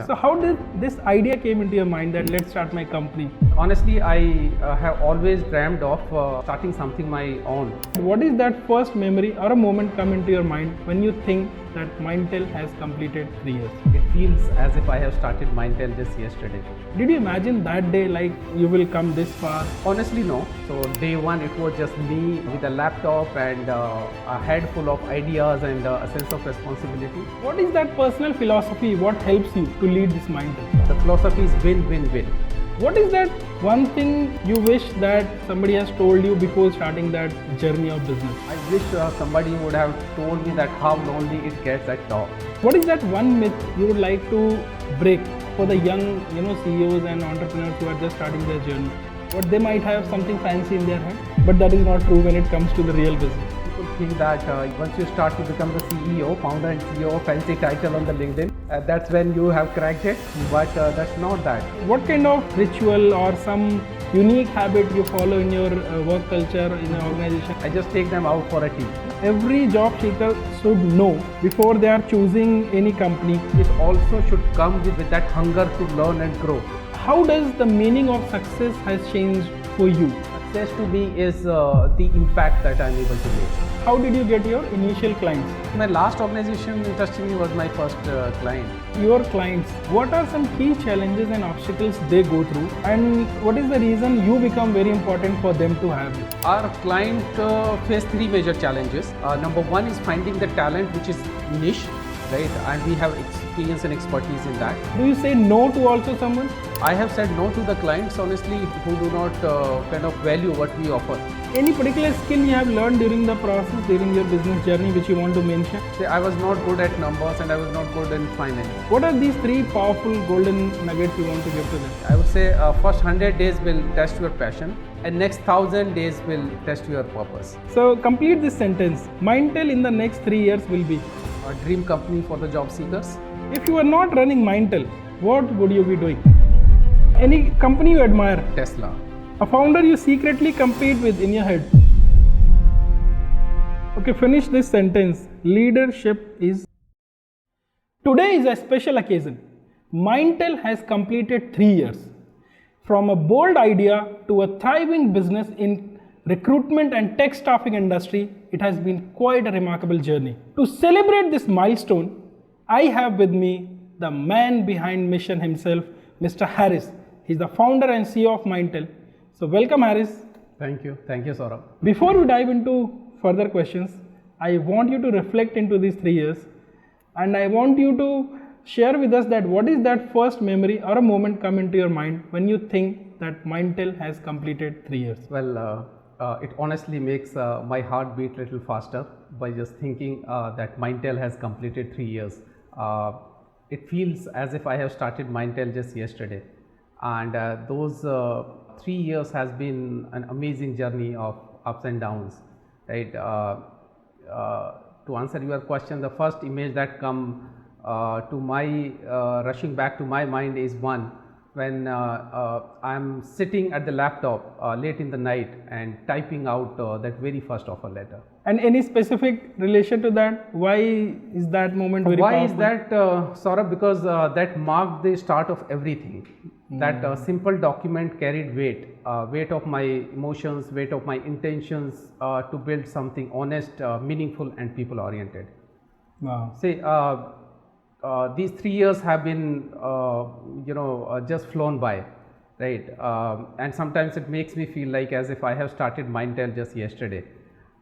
So how did this idea came into your mind that let's start my company? Honestly, I have always dreamed of starting something my own. What is that first memory or a moment come into your mind when you think that Mindtel has completed 3 years? It feels as if I have started Mindtel just yesterday. Did you imagine that day like you will come this far? Honestly, no. So day one, it was just me with a laptop and a head full of ideas and a sense of responsibility. What is that personal philosophy? What helps you to lead this Mindtel? The philosophy is win-win-win. What is that one thing you wish that somebody has told you before starting that journey of business? I wish somebody would have told me that how lonely it gets at top. What is that one myth you would like to break for the young, CEOs and entrepreneurs who are just starting their journey? What they might have something fancy in their head, but that is not true when it comes to the real business. People think that once you start to become the CEO, founder and CEO, fancy title on the LinkedIn, that's when you have cracked it, but that's not that. What kind of ritual or some unique habit you follow in your work culture, in your organization? I just take them out for a tea. Every job seeker should know before they are choosing any company. It also should come with that hunger to learn and grow. How does the meaning of success has changed for you? Success to me is the impact that I'm able to make. How did you get your initial clients? My last organization, interestingly, was my first client. Your clients, what are some key challenges and obstacles they go through, and what is the reason you become very important for them to have you? Our client faced three major challenges. Number one is finding the talent which is niche, right? And we have experience and expertise in that. Do you say no to also someone? I have said no to the clients, honestly, who do not kind of value what we offer. Any particular skill you have learned during the process, during your business journey, which you want to mention? Say, I was not good at numbers and I was not good in finance. What are these three powerful golden nuggets you want to give to them? I would say first 100 days will test your passion and next 1000 days will test your purpose. So complete this sentence. Mindtel in the next 3 years will be A dream company for the job seekers. If you are not running Mindtel, what would you be doing? Any company you admire? Tesla. A founder you secretly compete with in your head? Okay, finish this sentence. Leadership is... Today is a special occasion. Mindtel has completed 3 years. From a bold idea to a thriving business in recruitment and tech staffing industry, it has been quite a remarkable journey. To celebrate this milestone, I have with me the man behind mission himself, Mr. Harris. He's the founder and CEO of Mindtel. So welcome, Harris. Thank you. Thank you, Saurabh. Before we dive into further questions, I want you to reflect into these 3 years, and I want you to share with us that what is that first memory or a moment come into your mind when you think that Mindtel has completed 3 years? Well, it honestly makes my heart beat a little faster by just thinking that Mindtel has completed 3 years. It feels as if I have started Mindtel just yesterday, and those 3 years has been an amazing journey of ups and downs, right? To answer your question, the first image that come to my rushing back to my mind is one when I'm sitting at the laptop late in the night and typing out that very first offer letter. And any specific relation to that? Why is that moment very Why powerful? is that, Saurabh? Because that marked the start of everything. That simple document carried weight of my emotions, weight of my intentions to build something honest, meaningful and people oriented. Wow. Say, these 3 years have been, just flown by, right? And sometimes it makes me feel like as if I have started Mindtel just yesterday.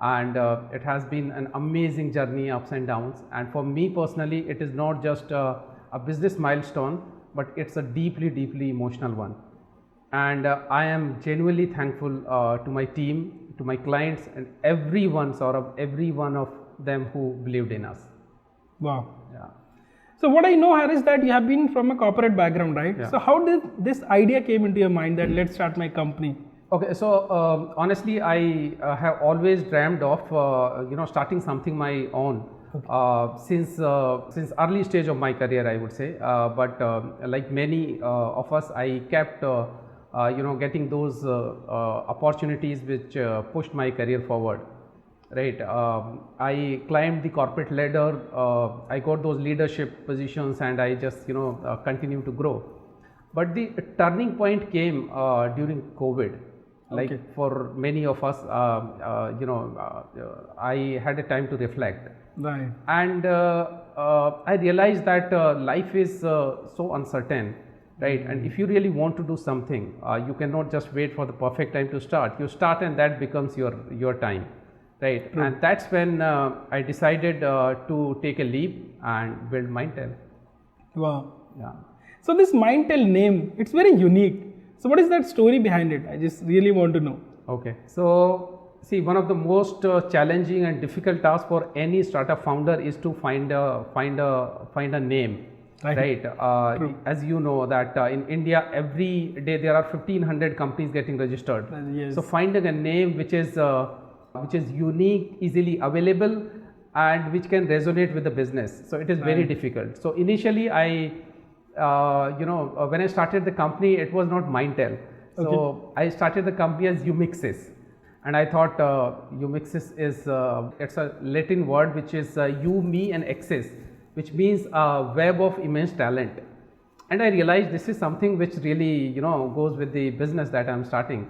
And it has been an amazing journey, ups and downs. And for me personally, it is not just a business milestone, but it's a deeply, deeply emotional one. And I am genuinely thankful to my team, to my clients, and everyone, every one of them who believed in us. Wow. Yeah. So what I know, Harris, that you have been from a corporate background, right? Yeah. So how did this idea came into your mind that let's start my company? Okay, so honestly, I have always dreamed of starting something my own since early stage of my career, I would say. But like many of us, I kept getting those opportunities which pushed my career forward. right? I climbed the corporate ladder. I got those leadership positions, and I just continue to grow. But the turning point came during COVID. Like Okay. for many of us, I had a time to reflect, Right. and I realized that life is so uncertain, right? And if you really want to do something, you cannot just wait for the perfect time to start. You start, and that becomes your time, right? True. And that's when I decided to take a leap and build Mindtel. Wow. Yeah. So this Mindtel name, it's very unique. So what is that story behind it? I just really want to know. Okay. So see, one of the most challenging and difficult tasks for any startup founder is to find a name, Right. right? As you know that in India every day there are 1500 companies getting registered. Yes. So finding a name which is unique, easily available, and which can resonate with the business. So it is very Right. difficult. So initially when I started the company, it was not Mindtel. So I started the company as Umixis, and I thought Umixis is it's a Latin word which is you, me, and axis, which means a web of immense talent. And I realized this is something which really goes with the business that I'm starting.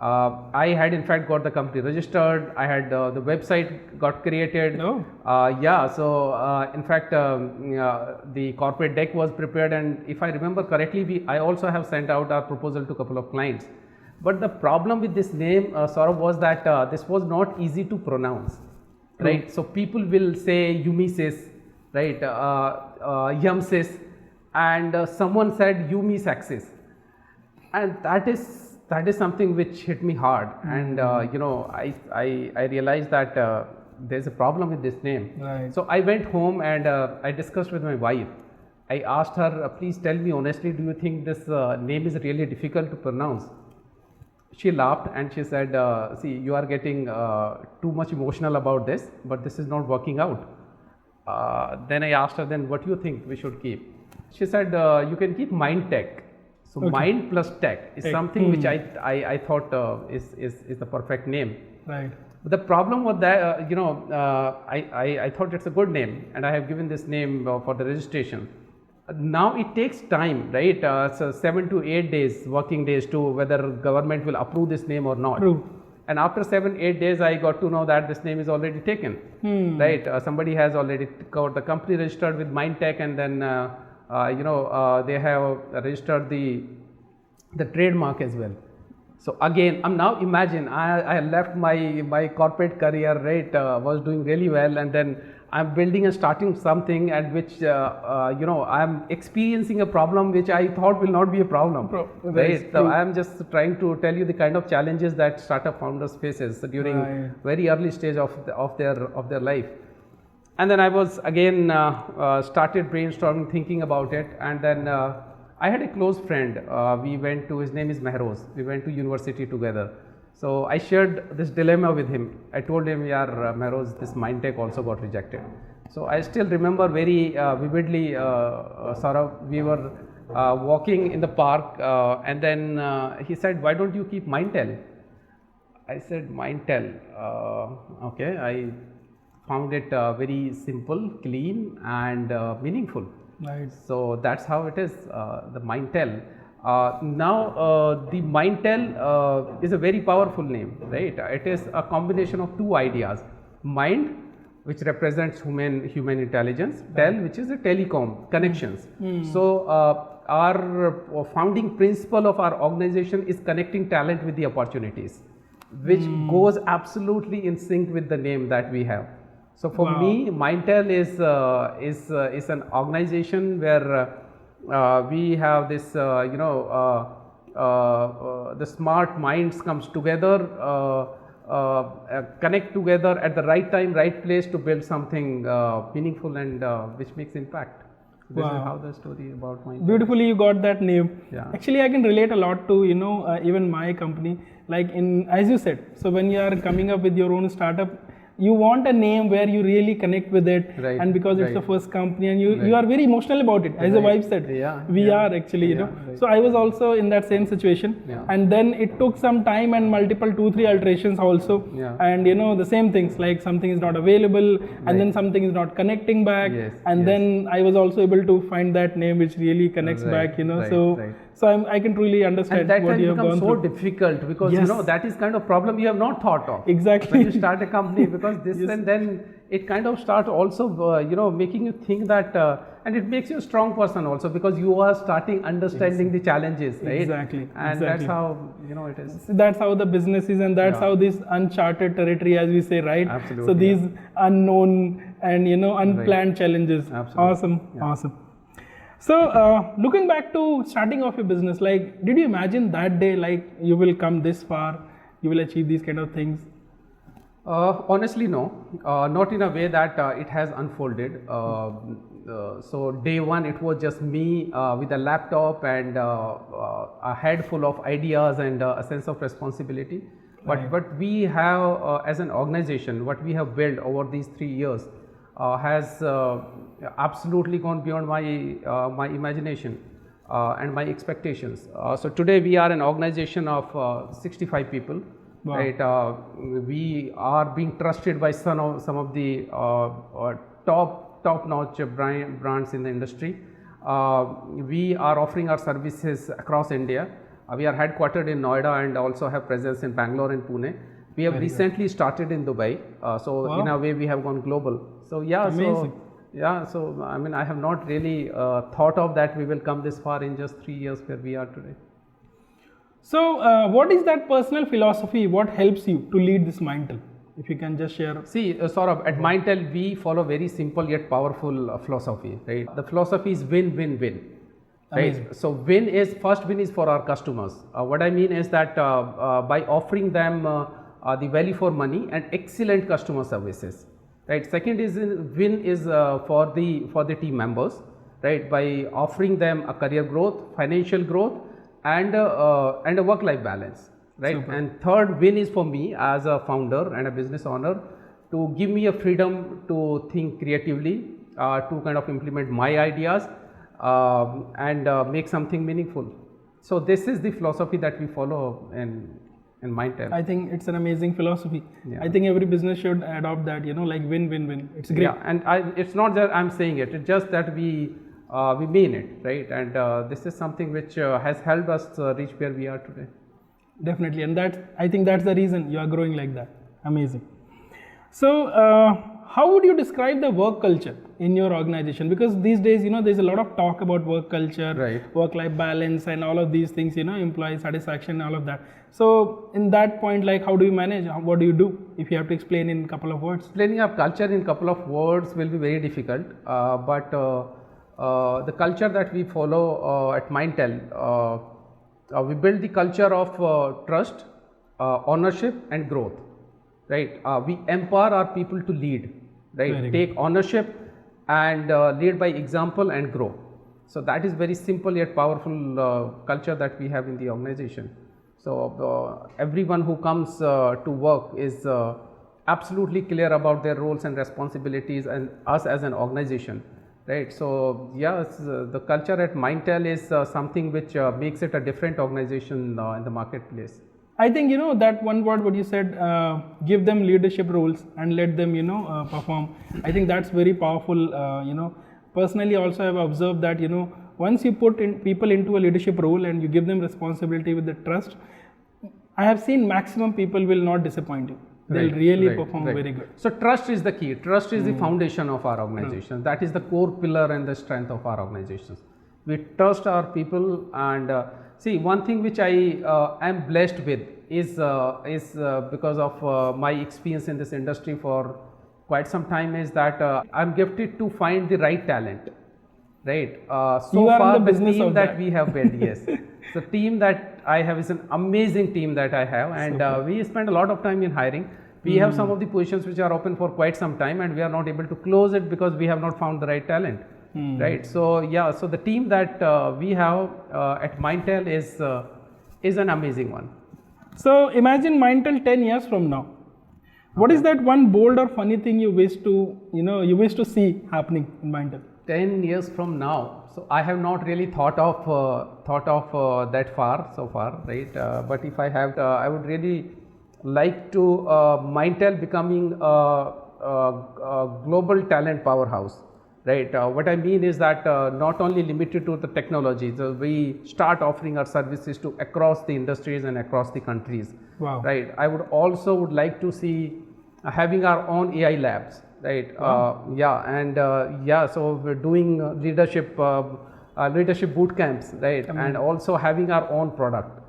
I had in fact got the company registered. I had the website got created. Oh. In fact, the corporate deck was prepared, and if I remember correctly, I also have sent out our proposal to a couple of clients. But the problem with this name, Saurabh, was that this was not easy to pronounce, right? So people will say Umisis, right? Yumsis, and someone said Umisaxis, and that is something which hit me hard. And I realized that there's a problem with this name. Right. So I went home and I discussed with my wife. I asked her, please tell me honestly, do you think this name is really difficult to pronounce? She laughed and she said, see, you are getting too much emotional about this, but this is not working out. Then I asked her, then what do you think we should keep? She said, you can keep Mindtech. So mind plus tech is something which I thought is the perfect name. Right. But the problem was that I thought it's a good name, and I have given this name for the registration. Now it takes time, right? So 7 to 8 days, working days, to whether government will approve this name or not. True. And after 7-8 days, I got to know that this name is already taken, right? Somebody has already got the company registered with Mindtech, and then they have registered the trademark as well. So again, now imagine I left my corporate career, right? Was doing really well, and then I'm building and starting something at which I'm experiencing a problem which I thought will not be a problem, right? So I'm just trying to tell you the kind of challenges that startup founders faces during very early stage of their life. And then I was again started brainstorming, thinking about it, and then I had a close friend. His name is Mehroz. We went to university together. So I shared this dilemma with him. I told him, "Yeah, Mehroz, this Mindtech also got rejected." So I still remember very vividly, Saurabh, we were walking in the park, and then he said, "Why don't you keep Mindtel?" I said, "Mindtel, okay." I found it very simple, clean, and meaningful. Right. So that's how it is, the Mindtel. Now the Mindtel is a very powerful name, right? It is a combination of two ideas: mind, which represents human intelligence; tel, which is a telecom connections. So our founding principle of our organization is connecting talent with the opportunities, which goes absolutely in sync with the name that we have. So for me, Mindtel is an organization where we have this, the smart minds comes together, connect together at the right time, right place to build something meaningful and which makes impact. This is how the story about Mindtel. Beautifully, you got that name. Yeah. Actually, I can relate a lot to even my company. Like as you said, so when you are coming up with your own startup, you want a name where you really connect with it, Right, and because it's right. the first company, and you Right. are very emotional about it, as the Right. wife said. Yeah, We yeah, are actually, you yeah, know. right. So I was also in that same situation, Yeah. and then it took some time and multiple 2-3 alterations also, Yeah. and you know the same things like something is not available, and then something is not connecting back, Yes, and yes. then I was also able to find that name which really connects Right, back, you know. right, So right. so I can truly understand And that what has you have become gone so through. difficult because Yes. that is kind of problem you have not thought of. Exactly. When you start a company, because this Yes. and then it kind of starts also making you think that and it makes you a strong person also because you are starting understanding the challenges, right? Exactly, And exactly. that's how it is. So that's how the business is, and that's Yeah. how this uncharted territory, as we say, right? Absolutely, So these unknown and unplanned challenges. Absolutely. Awesome, awesome. So looking back to starting off your business, like, did you imagine that day, like, you will come this far, you will achieve these kind of things? Honestly, no, not in a way that it has unfolded. So day one, it was just me with a laptop and a head full of ideas and a sense of responsibility. But Right. what we have as an organization, what we have built over these 3 years has absolutely gone beyond my imagination and my expectations. So today we are an organization of 65 people. Wow. Right, we are being trusted by some of the top-notch brands in the industry. We are offering our services across India. We are headquartered in Noida and also have presence in Bangalore and Pune. We have recently started in Dubai, so Wow. in a way we have gone global. So yeah, Amazing. so I mean I have not really thought of that we will come this far in just 3 years where we are today. So what is that personal philosophy? What helps you to lead this Mindtel? If you can just share. See, Saurabh, at Mindtel, we follow very simple yet powerful philosophy, right? The philosophy is win, win, win, right? Amazing. So first win is for our customers. What I mean is that by offering them the value for money and excellent customer services, right? Second is win is for the team members, right? By offering them a career growth, financial growth, and a work-life balance, right? Super. And third win is for me as a founder and a business owner to give me a freedom to think creatively, to kind of implement my ideas and make something meaningful. So this is the philosophy that we follow in Mindtel. I think it's an amazing philosophy. Yeah. I think every business should adopt that, like win, win, win. It's great. Yeah, and it's not that I'm saying it, it's just that we mean it, right? And this is something which has helped us reach where we are today. Definitely, and I think that's the reason you are growing like that. Amazing. So how would you describe the work culture in your organization? Because these days, there's a lot of talk about work culture, Right. work-life balance, and all of these things, employee satisfaction, all of that. So in that point, like, how do you manage? What do you do? If you have to explain in a couple of words. Explaining our culture in a couple of words will be very difficult, but the culture that we follow at Mindtel, we build the culture of trust, ownership, and growth. Right, we empower our people to lead. Very Right, good. take ownership and lead by example and grow. So that is very simple yet powerful culture that we have in the organization. So everyone who comes to work is absolutely clear about their roles and responsibilities and us as an organization. Right, so yes, the culture at Mindtel is something which makes it a different organization in the marketplace. I think that one word what you said, give them leadership roles and let them perform. I think that's very powerful. Personally also I've observed that once you put people into a leadership role and you give them responsibility with the trust, I have seen maximum people will not disappoint you. They'll Right, really right, perform right. very good. So trust is the key. Trust is the foundation of our organization. That is the core pillar and the strength of our organizations. We trust our people, and see, one thing which I am blessed with is because of my experience in this industry for quite some time, is that I'm gifted to find the right talent. Right. So You are in far, the the business team of that that. we have built, yes, the team that I have is an amazing team that I have, and we spend a lot of time in hiring. We have some of the positions which are open for quite some time, and we are not able to close it because we have not found the right talent. Right. So yeah, so the team that we have at Mindtel is an amazing one. So imagine Mindtel 10 years from now. What is that one bold or funny thing you wish to see happening in Mindtel? 10 years from now, so I have not really thought of that far so far, right? But if I have, I would really like to Mindtel becoming a global talent powerhouse, right? What I mean is that not only limited to the technology, so we start offering our services to across the industries and across the countries. Wow. Right. I would like to see having our own AI labs, right? Wow. So we're doing leadership boot camps, right? And also having our own product,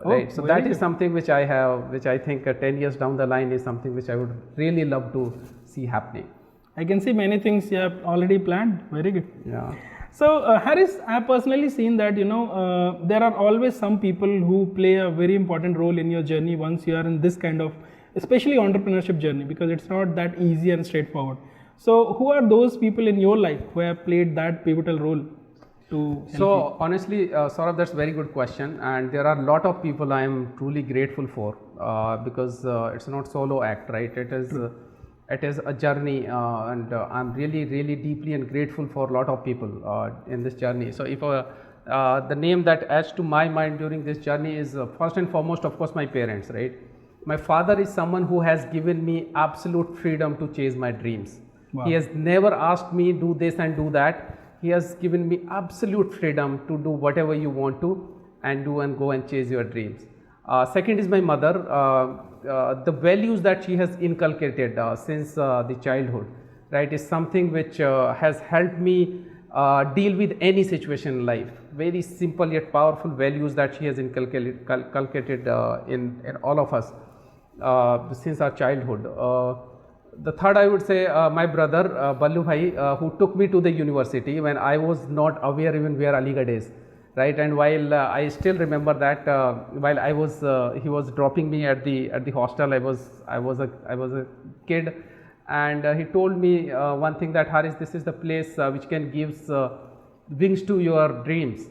right? So that is something which I think 10 years down the line is something which I would really love to see happening. I can see many things you have already planned. Very good. Yeah. So Harris, I have personally seen that there are always some people who play a very important role in your journey once you are in this kind of, especially entrepreneurship journey, because it's not that easy and straightforward. So who are those people in your life who have played that pivotal role to help you? Honestly, Saurabh, that's a very good question, and there are a lot of people I am truly grateful for because it's not solo act, right? It is a journey, and I'm really deeply and grateful for a lot of people in this journey. So if the name that adds to my mind during this journey is first and foremost, of course, my parents, right? My father is someone who has given me absolute freedom to chase my dreams. Wow. He has never asked me do this and do that. He has given me absolute freedom to do whatever you want to and do and go and chase your dreams. Second is my mother. The values that she has inculcated since the childhood, right, is something which has helped me deal with any situation in life. Very simple yet powerful values that she has inculcated in all of us since our childhood. The third, I would say, my brother Ballu Bhai, who took me to the university when I was not aware even where Aligarh is, right? And while I still remember that while he was dropping me at the hostel, I was a kid, and he told me one thing, that Haris, this is the place which can give wings to your dreams.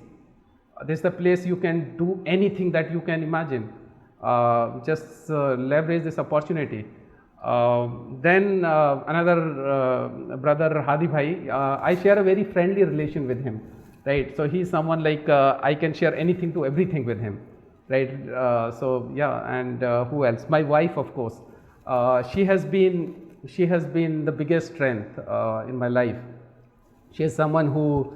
This is the place you can do anything that you can imagine. Just leverage this opportunity. Then another brother Hadi Bhai, I share a very friendly relation with him, right? So he's someone like I can share anything to everything with him, right? And who else? My wife, of course. She has been the biggest strength in my life. She is someone who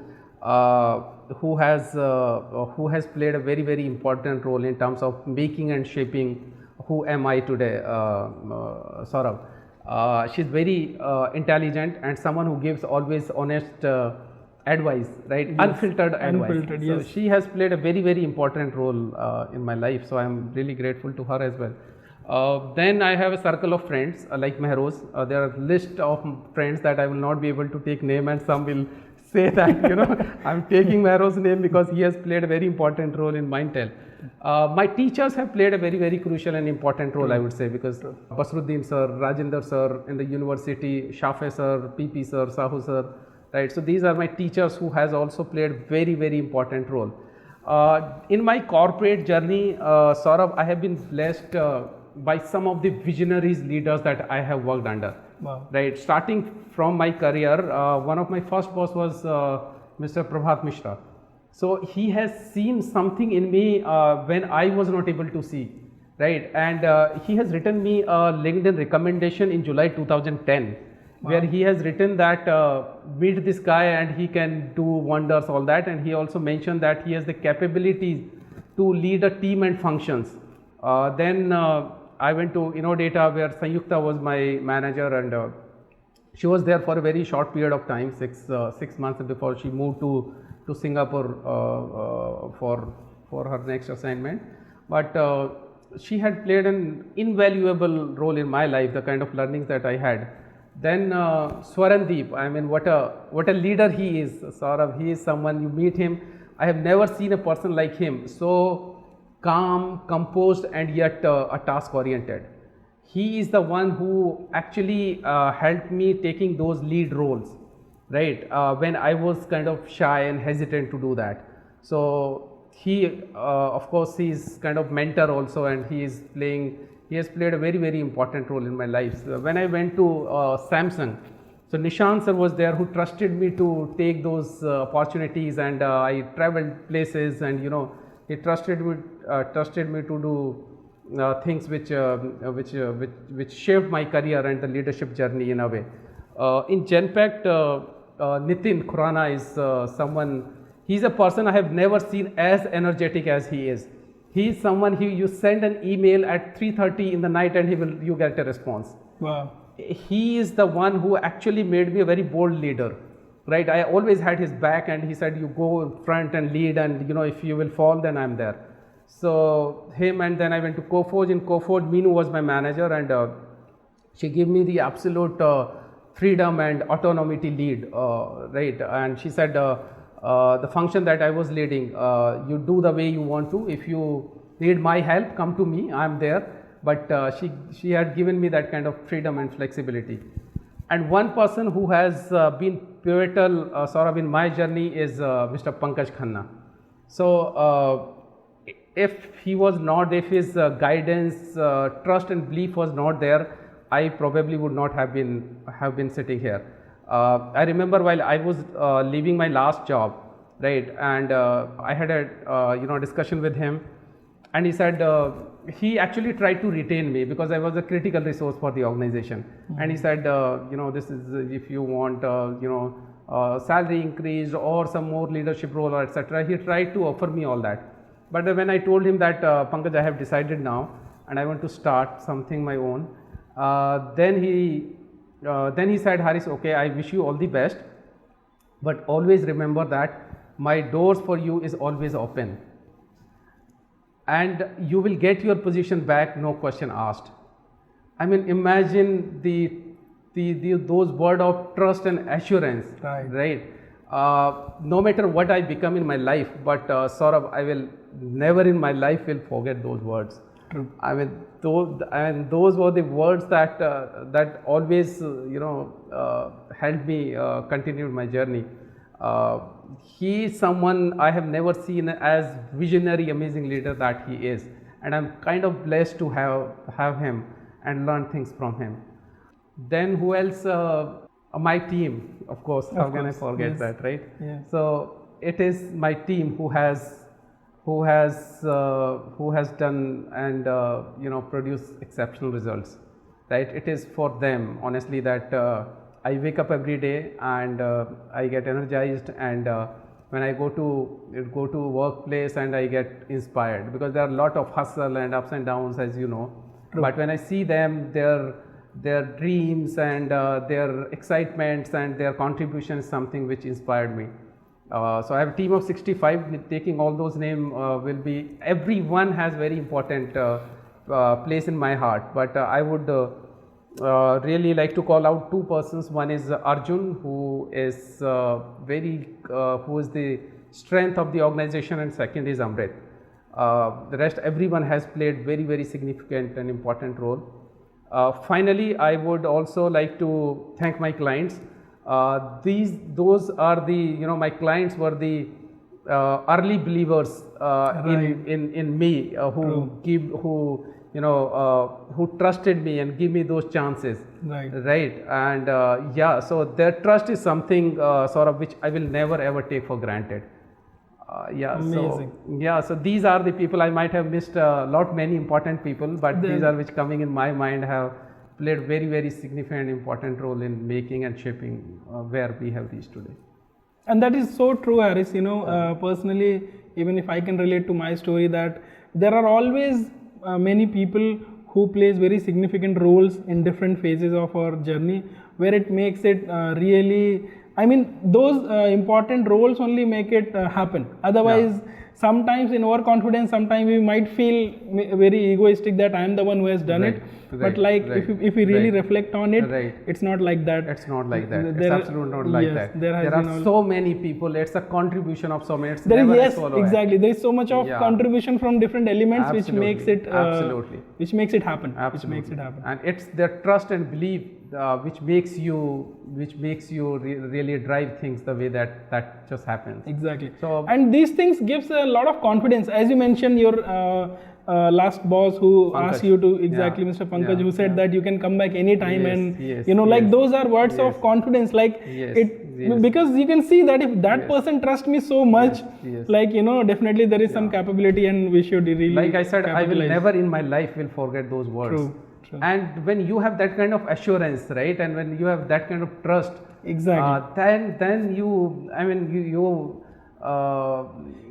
has played a very important role in terms of making and shaping who am I today, Saurabh. She's very intelligent and someone who gives always honest advice, right? Yes. Unfiltered advice. Unfiltered, yes. So she has played a very important role in my life. So I'm really grateful to her as well. Then I have a circle of friends like Mehroz. There are a list of friends that I will not be able to take name, and some will say that I'm taking Mehroz's name because he has played a very important role in Mindtel. My teachers have played a very crucial and important role, I would say, because Basruddin sir, Rajendra sir in the university, Shafe sir, PP sir, Sahu sir, right? So these are my teachers who has also played very important role. In my corporate journey, Saurabh, I have been blessed by some of the visionaries leaders that I have worked under. Wow. Right, starting from my career, one of my first boss was Mr. Prabhat Mishra. So he has seen something in me when I was not able to see, right? And he has written me a LinkedIn recommendation in July 2010, wow, where he has written that meet this guy and he can do wonders, all that. And he also mentioned that he has the capabilities to lead a team and functions. Then I went to InnoData, where Sanyukta was my manager, and she was there for a very short period of time, six months before she moved to Singapore for her next assignment. But she had played an invaluable role in my life, the kind of learnings that I had. Then Swarandeep, I mean, what a leader he is, Saurabh. He is someone, you meet him, I have never seen a person like him, so calm, composed, and yet a task oriented. He is the one who actually helped me taking those lead roles, right, when I was kind of shy and hesitant to do that. So he, of course, he is kind of mentor also, and he is playing he has played a very, very important role in my life. So when I went to Samsung, so Nishant sir was there, who trusted me to take those opportunities, and I traveled places, and he trusted me to do things which shaped my career and the leadership journey in a way. In Genpact, Nitin Khurana is someone. He's a person I have never seen as energetic as he is. He's someone you send an email at 3:30 in the night and you get a response. Wow. He is the one who actually made me a very bold leader, right? I always had his back, and he said, you go in front and lead, and if you will fall, then I'm there. So him, and then I went to Coforge. In Coforge, Meenu was my manager, and she gave me the absolute freedom and autonomy to lead, right? And she said, the function that I was leading, you do the way you want to. If you need my help, come to me, I'm there. But she had given me that kind of freedom and flexibility. And one person who has been pivotal, Saurabh, in my journey is Mr. Pankaj Khanna. So if his guidance, trust and belief was not there, I probably would not have been sitting here. I remember while I was leaving my last job, right, and I had a discussion with him, and he said he actually tried to retain me because I was a critical resource for the organization. Mm-hmm. And he said, this is if you want salary increase or some more leadership role or etc. He tried to offer me all that. But when I told him that, Pankaj, I have decided now and I want to start something my own, then he said, Haris, okay, I wish you all the best, but always remember that my doors for you is always open, and you will get your position back, no question asked. I mean, imagine those words of trust and assurance, right? No matter what I become in my life, but Saurabh, I will never in my life will forget those words. True. I mean, those were the words that always helped me continue my journey. He is someone I have never seen as visionary, amazing leader that he is, and I'm kind of blessed to have him and learn things from him. Then who else? My team, of course. How can I forget that, right? Yeah. So it is my team who has done and produced exceptional results, right? It is for them, honestly, that I wake up every day and I get energized, and when I go to workplace and I get inspired, because there are a lot of hustle and ups and downs, as you know. True. But when I see them, their dreams and their excitements and their contribution is something which inspired me. So I have a team of 65. Taking all those names everyone has very important place in my heart. But I would really like to call out two persons. One is Arjun, who is who is the strength of the organization, and second is Amrit. The rest, everyone has played very, very significant and important role. Finally, I would also like to thank my clients. Those are the my clients were the early believers in me, who trusted me and give me those chances, right? And so their trust is something sort of which I will never ever take for granted. Amazing. So these are the people. I might have missed many important people, but these are which coming in my mind have played very, very significant important role in making and shaping where we have reached today. And that is so true, Haris. Personally, even if I can relate to my story, that there are always many people who plays very significant roles in different phases of our journey, where it makes it really, those important roles only make it happen. Otherwise, sometimes in overconfidence, sometimes we might feel very egoistic that I am the one who has done it. But if we really reflect on it, it's not like that. It's not like that. It's absolutely not like that. There are so many people. It's a contribution of so many. Exactly. There is so much of contribution from different elements, which makes it which makes it happen. And it's their trust and belief which makes you really drive things the way that just happens. Exactly. So, and these things gives a lot of confidence. As you mentioned, your last boss who Pankaj. asked you to, exactly, Yeah. Mr. Pankaj, Yeah. who said Yeah. that you can come back anytime, Yes, and yes, like yes. those are words of Yes. confidence, like Yes, it, because you can see that if that Yes. person trusts me so much, Yes. like definitely there is some capability, and we should really, Like I said, I will capitalize. never in my life will forget those words. True. And when you have that kind of assurance, right, and when you have that kind of trust, Exactly. then you, I mean,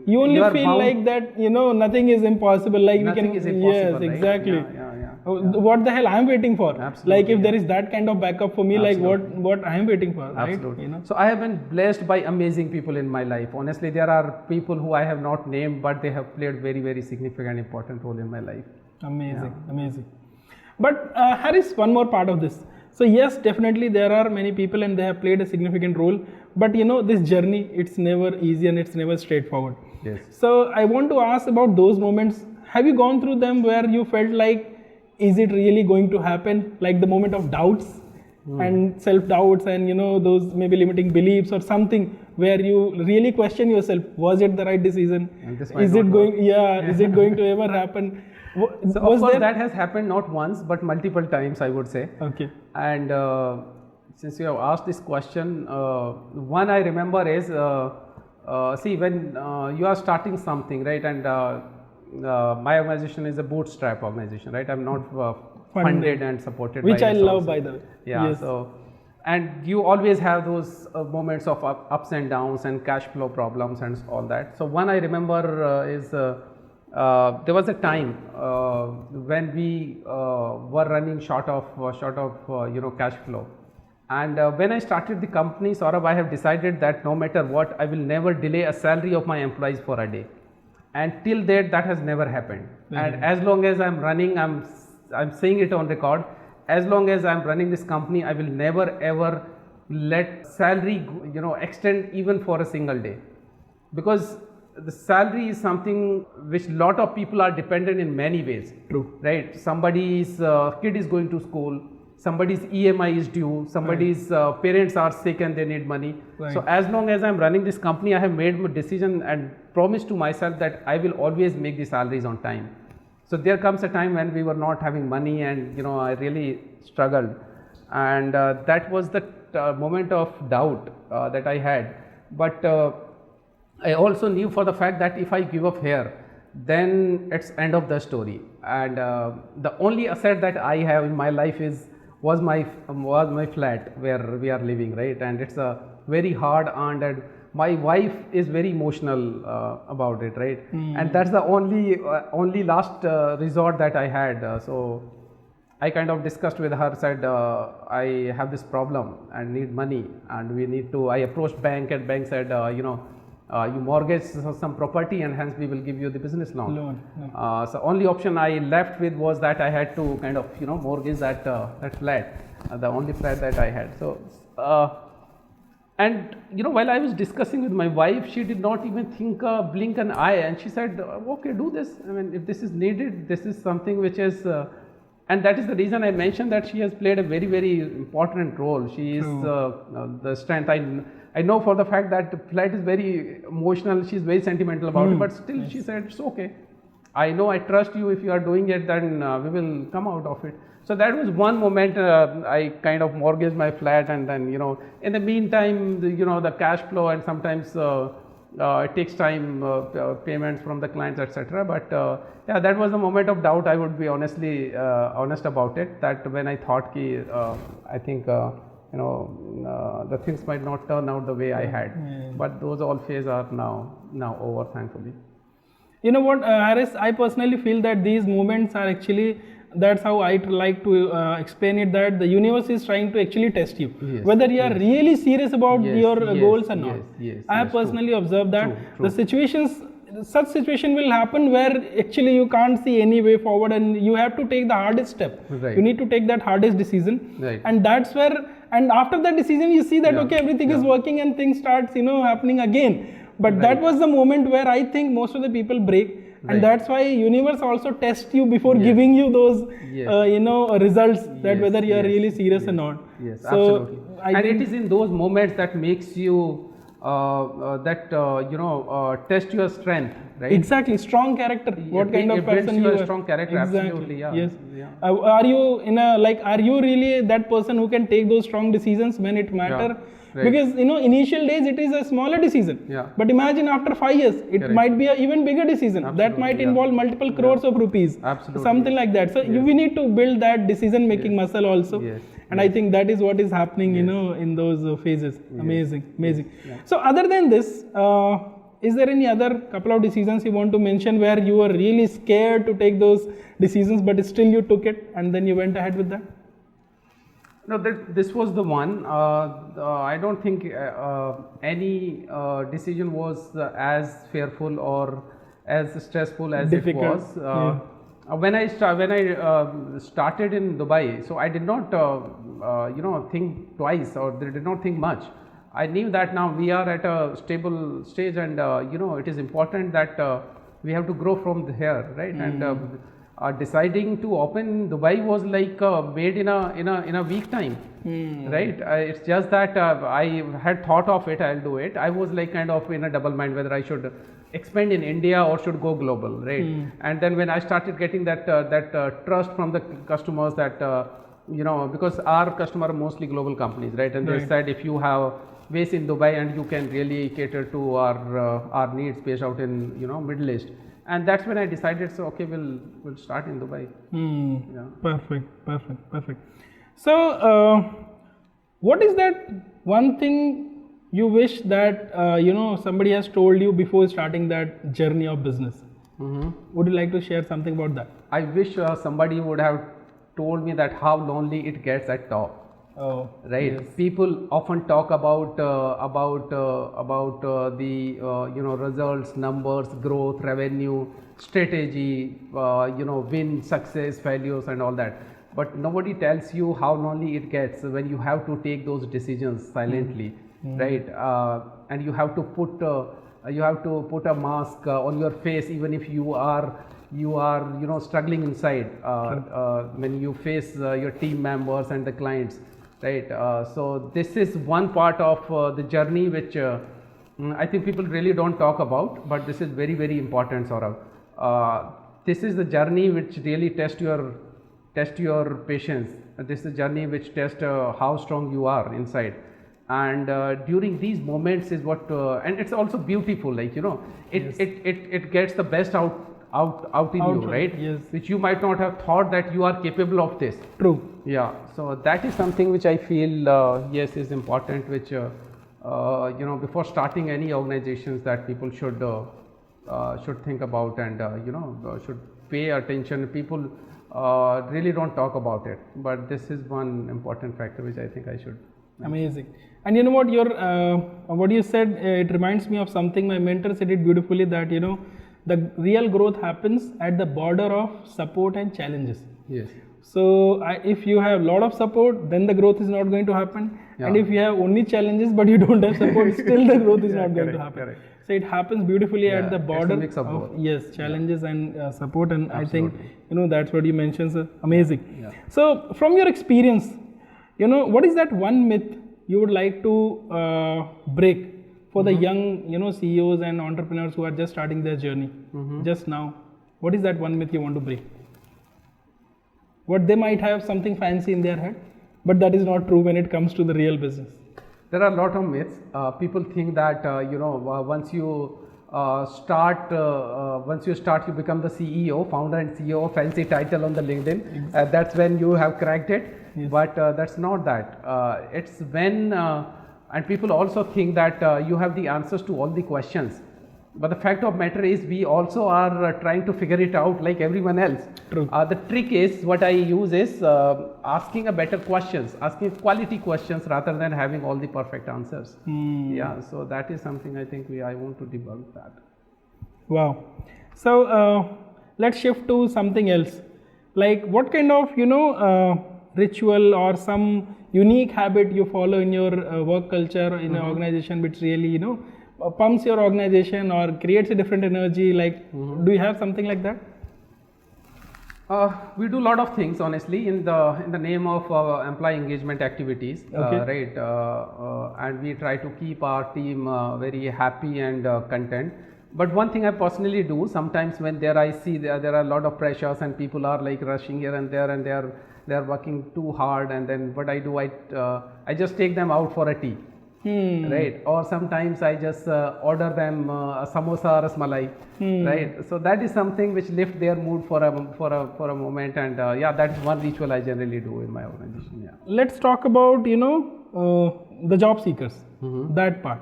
You only are feel bound- like that, nothing is impossible. Like Nothing we can, is impossible, yes, right? exactly. Yeah. What the hell I'm waiting for? Absolutely, Like if yeah. there is that kind of backup for me, like what I'm waiting for, right? Absolutely. So I have been blessed by amazing people in my life. Honestly, there are people who I have not named, but they have played very, very significant, important role in my life. Amazing. But Harris, one more part of this. So yes, definitely there are many people and they have played a significant role. But this journey, it's never easy and it's never straightforward. Yes. So I want to ask about those moments. Have you gone through them where you felt like, is it really going to happen? Like the moment of doubts and self-doubts and those maybe limiting beliefs or something where you really question yourself, was it the right decision? Is it going? Yeah, is it going to ever happen? So of course that has happened not once but multiple times, I would say. Okay. And since you have asked this question, one I remember is see, when you are starting something, right, and my organization is a bootstrap organization, right? I'm not funded and supported, which by I love, resources. by the way. Yeah. Yes. So, and you always have those moments of ups and downs and cash flow problems and all that. So one I remember is there was a time when we were running short of cash flow. And when I started the company, Saurabh, I have decided that no matter what, I will never delay a salary of my employees for a day. And till date, that has never happened. And as long as I'm running, I'm saying it on record, as long as I'm running this company, I will never ever let salary extend even for a single day, because the salary is something which lot of people are dependent in many ways. True. Right? Somebody's kid is going to school, somebody's EMI is due, somebody's parents are sick and they need money. Right. So as long as I'm running this company, I have made my decision and promised to myself that I will always make the salaries on time. So there comes a time when we were not having money, and I really struggled, and that was the moment of doubt that I had. But I also knew for the fact that if I give up here, then it's end of the story. And the only asset that I have in my life was my flat where we are living, right? And it's a very hard earned, and my wife is very emotional about it, right? And that's the only last resort that I had. So I kind of discussed with her, said I have this problem and need money, and we need to. I approached bank, and bank said, you mortgage some property, and hence we will give you the business loan. So only option I left with was that I had to kind of mortgage that flat, the only flat that I had. So and while I was discussing with my wife, she did not even blink an eye, and she said, okay, do this. I mean, if this is needed, this is something which is and that is the reason I mentioned that she has played a very, very important role. She is the strength. I know for the fact that the flat is very emotional, she's very sentimental about it, but still she said, it's okay. I know, I trust you. If you are doing it, then we will come out of it. So that was one moment I kind of mortgaged my flat, and then in the meantime, the cash flow, and sometimes it takes time, payments from the clients, etc. But yeah, that was the moment of doubt. I would be honestly honest about it. That when I thought I think the things might not turn out the way I had, but those all phases are now over, thankfully. You know what, Harris, I personally feel that these moments are actually, that's how I like to explain it, that the universe is trying to actually test you, whether you are really serious about your goals or not. I have personally observed that such situation will happen where actually you can't see any way forward, and you have to take the hardest step. You need to take that hardest decision, and that's where, and after that decision you see that okay, everything is working and things starts happening again. But that was the moment where I think most of the people break. And that's why universe also tests you before giving you those results, that whether you are really serious or not. Absolutely. And it is in those moments that makes you test your strength, right? Exactly, strong character. What kind of It builds person you your are. strong character. Exactly. Absolutely, yeah. Yes. Yeah. Are you in a are you really that person who can take those strong decisions when it matter? Right. Because initial days it is a smaller decision. Yeah. But imagine after 5 years, it Correct. might be an even bigger decision. Absolutely, That might yeah. involve multiple crores of rupees. Absolutely. Something like that. So we need to build that decision making muscle also. Yes. And I think that is what is happening, in those phases. Amazing. Yeah. So other than this, is there any other couple of decisions you want to mention where you were really scared to take those decisions, but still you took it and then you went ahead with that? No, this was the one. I don't think any decision was as fearful or as stressful as Difficult. it was. When I started in Dubai, so I did not think twice or did not think much. I knew that now we are at a stable stage, and it is important that we have to grow from here, right? And deciding to open Dubai was like made in a week time, right? It's just that I had thought of it. I'll do it. I was like kind of in a double mind whether I should expand in India or should go global, right? And then when I started getting that trust from the customers, that because our customer are mostly global companies, right? And they said, if you have base in Dubai and you can really cater to our needs based out in Middle East. And that's when I decided, so okay, we'll start in Dubai. Perfect. So what is that one thing you wish that somebody has told you before starting that journey of business? Would you like to share something about that? I wish somebody would have told me that how lonely it gets at top. Oh, right. yes. People often talk about the results, numbers, growth, revenue, strategy, win, success, failures, and all that. But nobody tells you how lonely it gets when you have to take those decisions silently, right? And you have to put a mask on your face, even if you are struggling inside when you face your team members and the clients. Right. So this is one part of the journey which I think people really don't talk about, but this is very, very important, Saurabh. This is the journey which really test your patience. This is the journey which tests how strong you are inside. And during these moments is what, and it's also beautiful. Like it gets the best out in you, right? Yes. Which you might not have thought that you are capable of this. True. Yeah. So that is something which I feel is important. Which before starting any organizations, that people should think about and should pay attention. People really don't talk about it, but this is one important factor which I think I should. Amazing. And you know what, what you said, it reminds me of something my mentor said it beautifully, that the real growth happens at the border of support and challenges. Yes. So if you have a lot of support, then the growth is not going to happen. Yeah. And if you have only challenges but you don't have support, still the growth is not going to happen. Correct. So it happens beautifully at the border it's a mix of both. Challenges and support. And Absolutely. I think that's what you mentioned, sir. Amazing. Yeah. So from your experience, what is that one myth you would like to break for the young CEOs and entrepreneurs who are just starting their journey just now? What is that one myth you want to break? What they might have something fancy in their head, but that is not true when it comes to the real business. There are a lot of myths. People think that once you start, you become the CEO, founder and CEO, fancy title on the LinkedIn. Exactly. That's when you have cracked it. Yes. But that's not that. It's when, and people also think that you have the answers to all the questions. But the fact of matter is, we also are trying to figure it out like everyone else. True. The trick is, what I use is asking a better questions, asking quality questions rather than having all the perfect answers. Yeah, so that is something I think I want to debunk that. Wow. So let's shift to something else. Like what kind of ritual or some unique habit you follow in your work culture in an organization which really pumps your organization or creates a different energy, like do you have something like that? We do a lot of things, honestly, in the name of employee engagement activities, right? And we try to keep our team very happy and content. But one thing I personally do sometimes when I see there are a lot of pressures and people are like rushing here and there and they are working too hard, and then what I do, I just take them out for a tea. Right, or sometimes I just order them a samosa or a rasmalai, right? So that is something which lift their mood for a moment, and yeah, that's one ritual I generally do in my organization. Yeah. Let's talk about the job seekers, that part.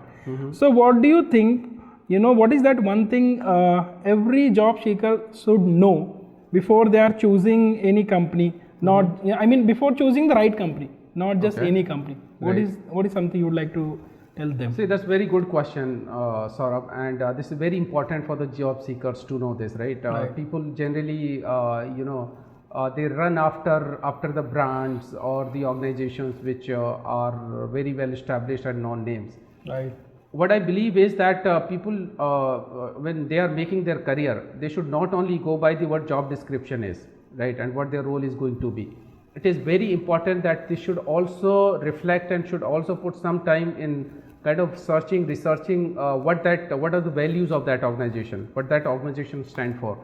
So what do you think? What is that one thing every job seeker should know before they are choosing any company? Before choosing the right company, not just any company. What is something you would like to tell them? See, that's a very good question, Saurabh, and this is very important for the job seekers to know this, right? People generally, they run after the brands or the organizations which are very well established and known names. Right. What I believe is that people, when they are making their career, they should not only go by what job description is, right, and what their role is going to be. It is very important that they should also reflect and should also put some time in kind of researching what are the values of that organization, what that organization stand for.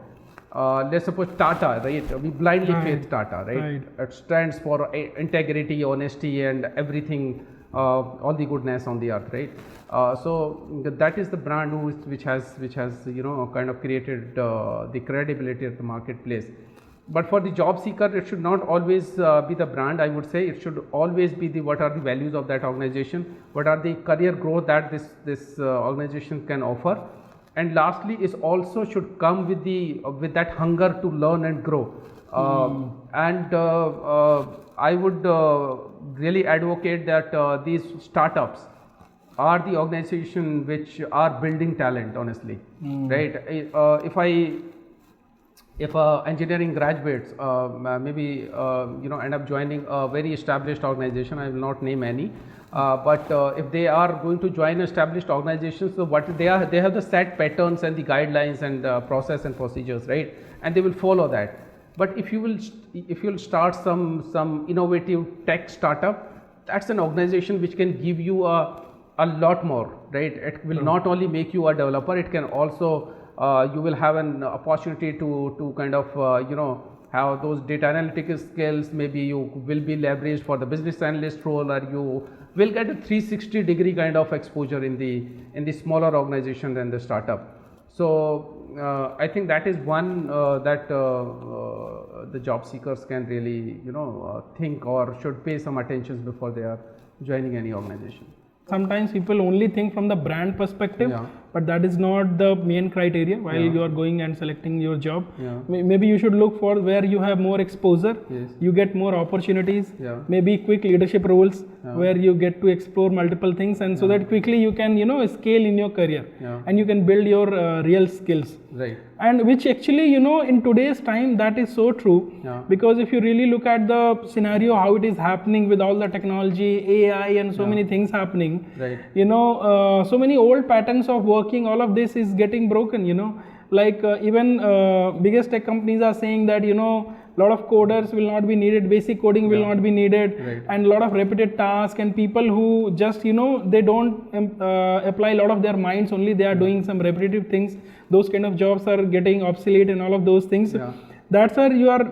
Let's suppose Tata, right? We blindly faith Tata, right? It stands for integrity, honesty, and everything, all the goodness on the earth, right? So that is the brand which has kind of created the credibility of the marketplace. But for the job seeker, it should not always be the brand. I would say it should always be what are the values of that organization, what are the career growth that this organization can offer, and lastly is also should come with that hunger to learn and grow. And I would really advocate that these startups are the organization which are building talent, honestly, right? If engineering graduates maybe end up joining a very established organization, I will not name any, but if they are going to join established organizations, so they have the set patterns and the guidelines and process and procedures, right, and they will follow that. But if you will start some innovative tech startup, that's an organization which can give you a lot more, right? It will not only make you a developer, it can also you will have an opportunity to kind of have those data analytical skills. Maybe you will be leveraged for the business analyst role, or you will get a 360-degree kind of exposure in the smaller organization than the startup. So I think that is one that the job seekers can really think or should pay some attention before they are joining any organization. Sometimes people only think from the brand perspective, but that is not the main criteria while you are going and selecting your job. Maybe you should look for where you have more exposure, you get more opportunities, maybe quick leadership roles where you get to explore multiple things, and so that quickly you can scale in your career and you can build your real skills. Right. And which actually in today's time that is so true, because if you really look at the scenario how it is happening with all the technology, AI and so many things happening, right, so many old patterns of working, all of this is getting broken, like even biggest tech companies are saying that lot of coders will not be needed, basic coding will not be needed, and a lot of repeated tasks, and people who just they don't apply a lot of their minds, only they are doing some repetitive things, those kind of jobs are getting obsolete and all of those things. That's where you are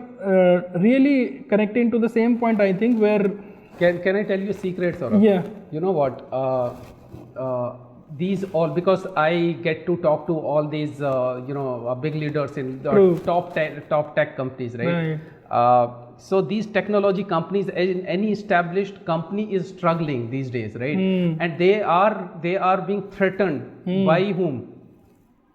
really connecting to the same point, I think, where can I tell you a secret, Saurabh? You know what, these all, because I get to talk to all these big leaders in the top tech companies, right? So these technology companies, any established company is struggling these days, right? And they are being threatened by whom?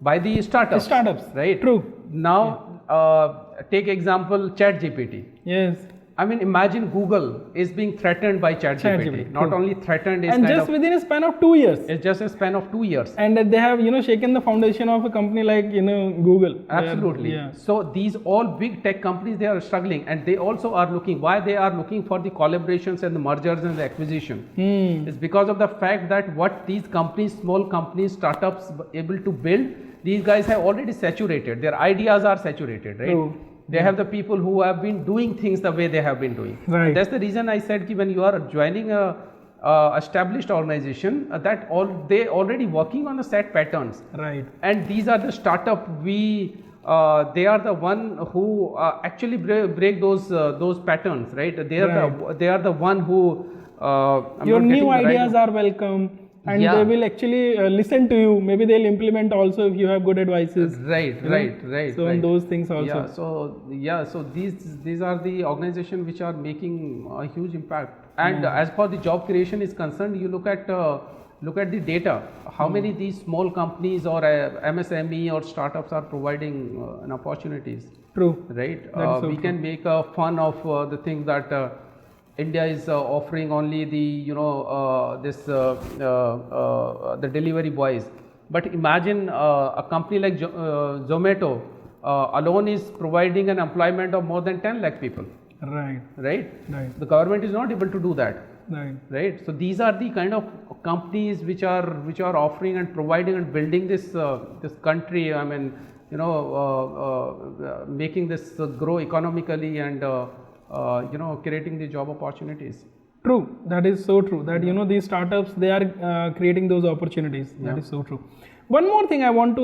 By the startups, right? True. Now take example ChatGPT. Yes. I mean, imagine Google is being threatened by ChatGPT. Not only threatened, and just within a span of 2 years. It's just a span of 2 years. And they have shaken the foundation of a company like Google. Absolutely. So these all big tech companies, they are struggling, and they also are looking. Why they are looking for the collaborations and the mergers and the acquisition? It's because of the fact that what these companies, small companies, startups able to build, these guys have already saturated. Their ideas are saturated, right? They have the people who have been doing things the way they have been doing. Right. That's the reason I said when you are joining a established organization, they already working on the set patterns. Right. And these are the startup they are the one who actually break those patterns, right? They are the one who your new ideas are welcome. And they will actually listen to you. Maybe they'll implement also if you have good advices. Right. So on those things also. So these are the organizations which are making a huge impact. And as far the job creation is concerned, you look at the data. How many these small companies or MSME or startups are providing opportunities? True. Right. We can make fun of the thing that. India is offering only the the delivery boys, but imagine a company like Zomato alone is providing an employment of more than 10 lakh people. Right. The government is not able to do that. Right. So these are the kind of companies which are offering and providing and building this country. I mean, making this grow economically and creating the job opportunities. True, that is so true. That these startups, they are creating those opportunities. That is so true. One more thing I want to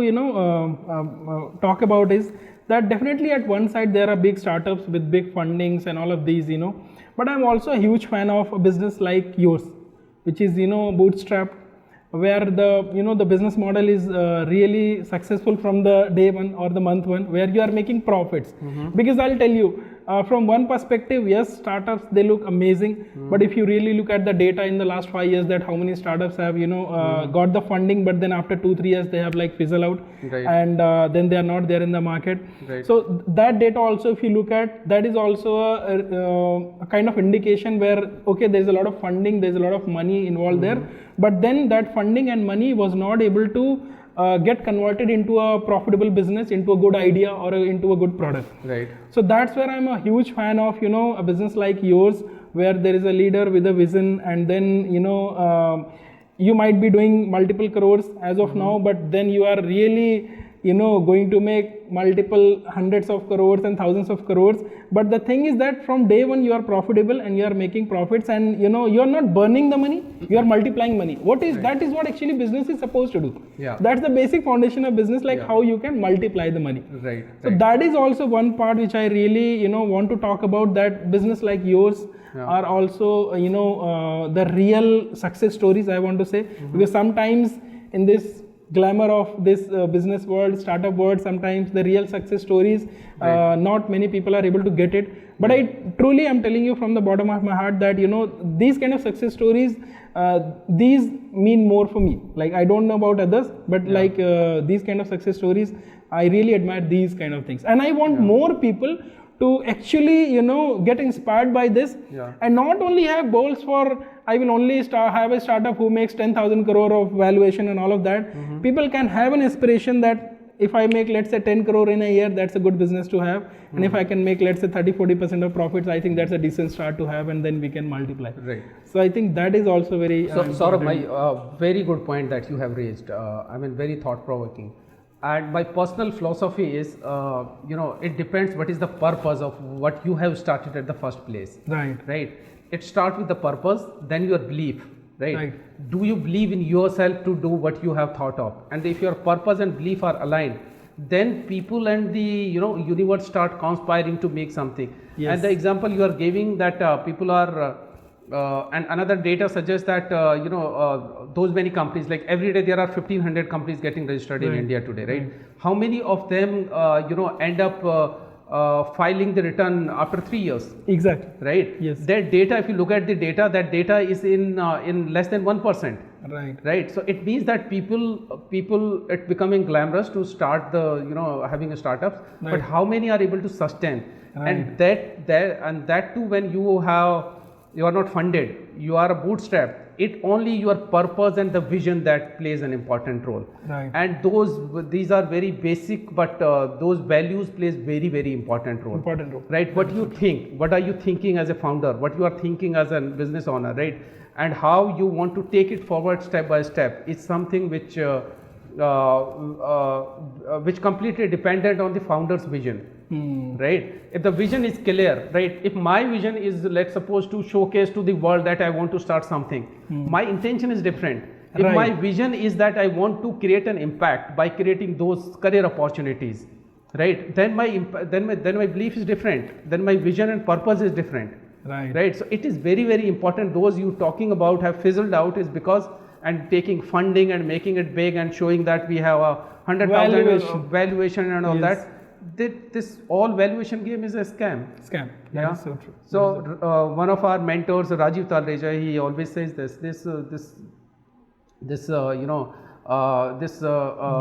talk about is that definitely at one side there are big startups with big fundings and all of these, but I'm also a huge fan of a business like yours, which is bootstrapped, where the business model is really successful from the day one or the month one, where you are making profits. Because I'll tell you, from one perspective, yes, startups, they look amazing, but if you really look at the data in the last 5 years, that how many startups have got the funding, but then after 2-3 years they have like fizzle out, and then they are not there in the market. So that data also, if you look at, that is also a kind of indication where okay, there's a lot of funding, there's a lot of money involved there, but then that funding and money was not able to get converted into a profitable business, into a good idea or into a good product. Right. So that's where I'm a huge fan of a business like yours, where there is a leader with a vision, and then you might be doing multiple crores as of now, but then you are really going to make multiple hundreds of crores and thousands of crores. But the thing is that from day one you are profitable and you are making profits, and you are not burning the money, you are multiplying money. That is what actually business is supposed to do. That's the basic foundation of business, like how you can multiply the money. So that is also one part which I really want to talk about, that business like yours are also the real success stories, I want to say. Because sometimes in this glamour of this business world, startup world, sometimes the real success stories, not many people are able to get it. But I truly am telling you from the bottom of my heart that these kind of success stories, these mean more for me. Like, I don't know about others, but like these kind of success stories, I really admire these kind of things, and I want more people to actually get inspired by this, and not only have goals for I will only have a startup who makes 10,000 crore of valuation and all of that. People can have an aspiration that if I make, let's say, 10 crore in a year, that's a good business to have. And if I can make, let's say, 30-40% of profits, I think that's a decent start to have, and then we can multiply. So I think that is also very Saurabh, my very good point that you have raised. I mean, very thought-provoking. And my personal philosophy is, it depends what is the purpose of what you have started at the first place. Right. It starts with the purpose, then your belief. Right. Do you believe in yourself to do what you have thought of? And if your purpose and belief are aligned, then people and the universe start conspiring to make something. And the example you are giving, that people are and another data suggests that those many companies, like every day there are 1,500 companies getting registered in India today, right? How many of them end up filing the return after 3 years? Exactly. Right. Yes. That data, if you look at the data, that data is in less than 1%. Right. So it means that people it becoming glamorous to start the having a startups, but how many are able to sustain? And that too, when you are not funded, you are a bootstrap. It only your purpose and the vision that plays an important role. And these are very basic, but those values plays very, very important role. Right. What you think, what are you thinking as a founder, what you are thinking as a business owner, right? And how you want to take it forward step by step is something which which completely dependent on the founder's vision. Right? If the vision is clear, right? If my vision is, let's suppose, to showcase to the world that I want to start something, my intention is different. If my vision is that I want to create an impact by creating those career opportunities, right? Then my belief is different. Then my vision and purpose is different. Right. So it is very, very important. Those you talking about have fizzled out is because, and taking funding and making it big and showing that we have a 100,000 valuation and all that. This all valuation game is a scam. That is so true. So one of our mentors, Rajiv Talreja, he always says this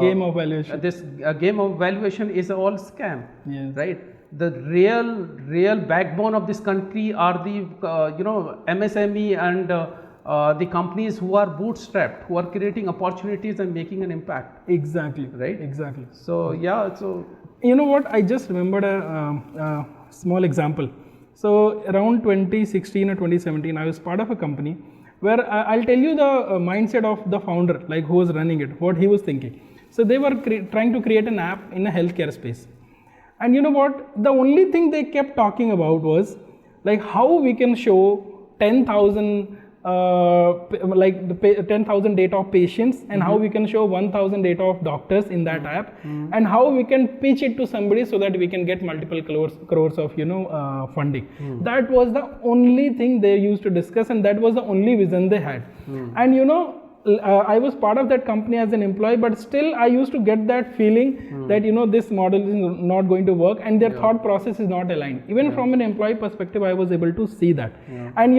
game of valuation. This game of valuation is all scam. Yes. Right. The real backbone of this country are the MSME and the companies who are bootstrapped, who are creating opportunities and making an impact. Exactly. Right. Exactly. So yeah. So you know what? I just remembered a small example. So around 2016 or 2017, I was part of a company where I'll tell you the mindset of the founder, like who was running it, what he was thinking. So they were trying to create an app in a healthcare space. And you know what? The only thing they kept talking about was like how we can show 10,000 10,000 data of patients, and how we can show 1,000 data of doctors in that app, and how we can pitch it to somebody so that we can get multiple crores of funding. That was the only thing they used to discuss, and that was the only vision they had. And I was part of that company as an employee, but still I used to get that feeling that this model is not going to work, and their thought process is not aligned. Even from an employee perspective, I was able to see that. And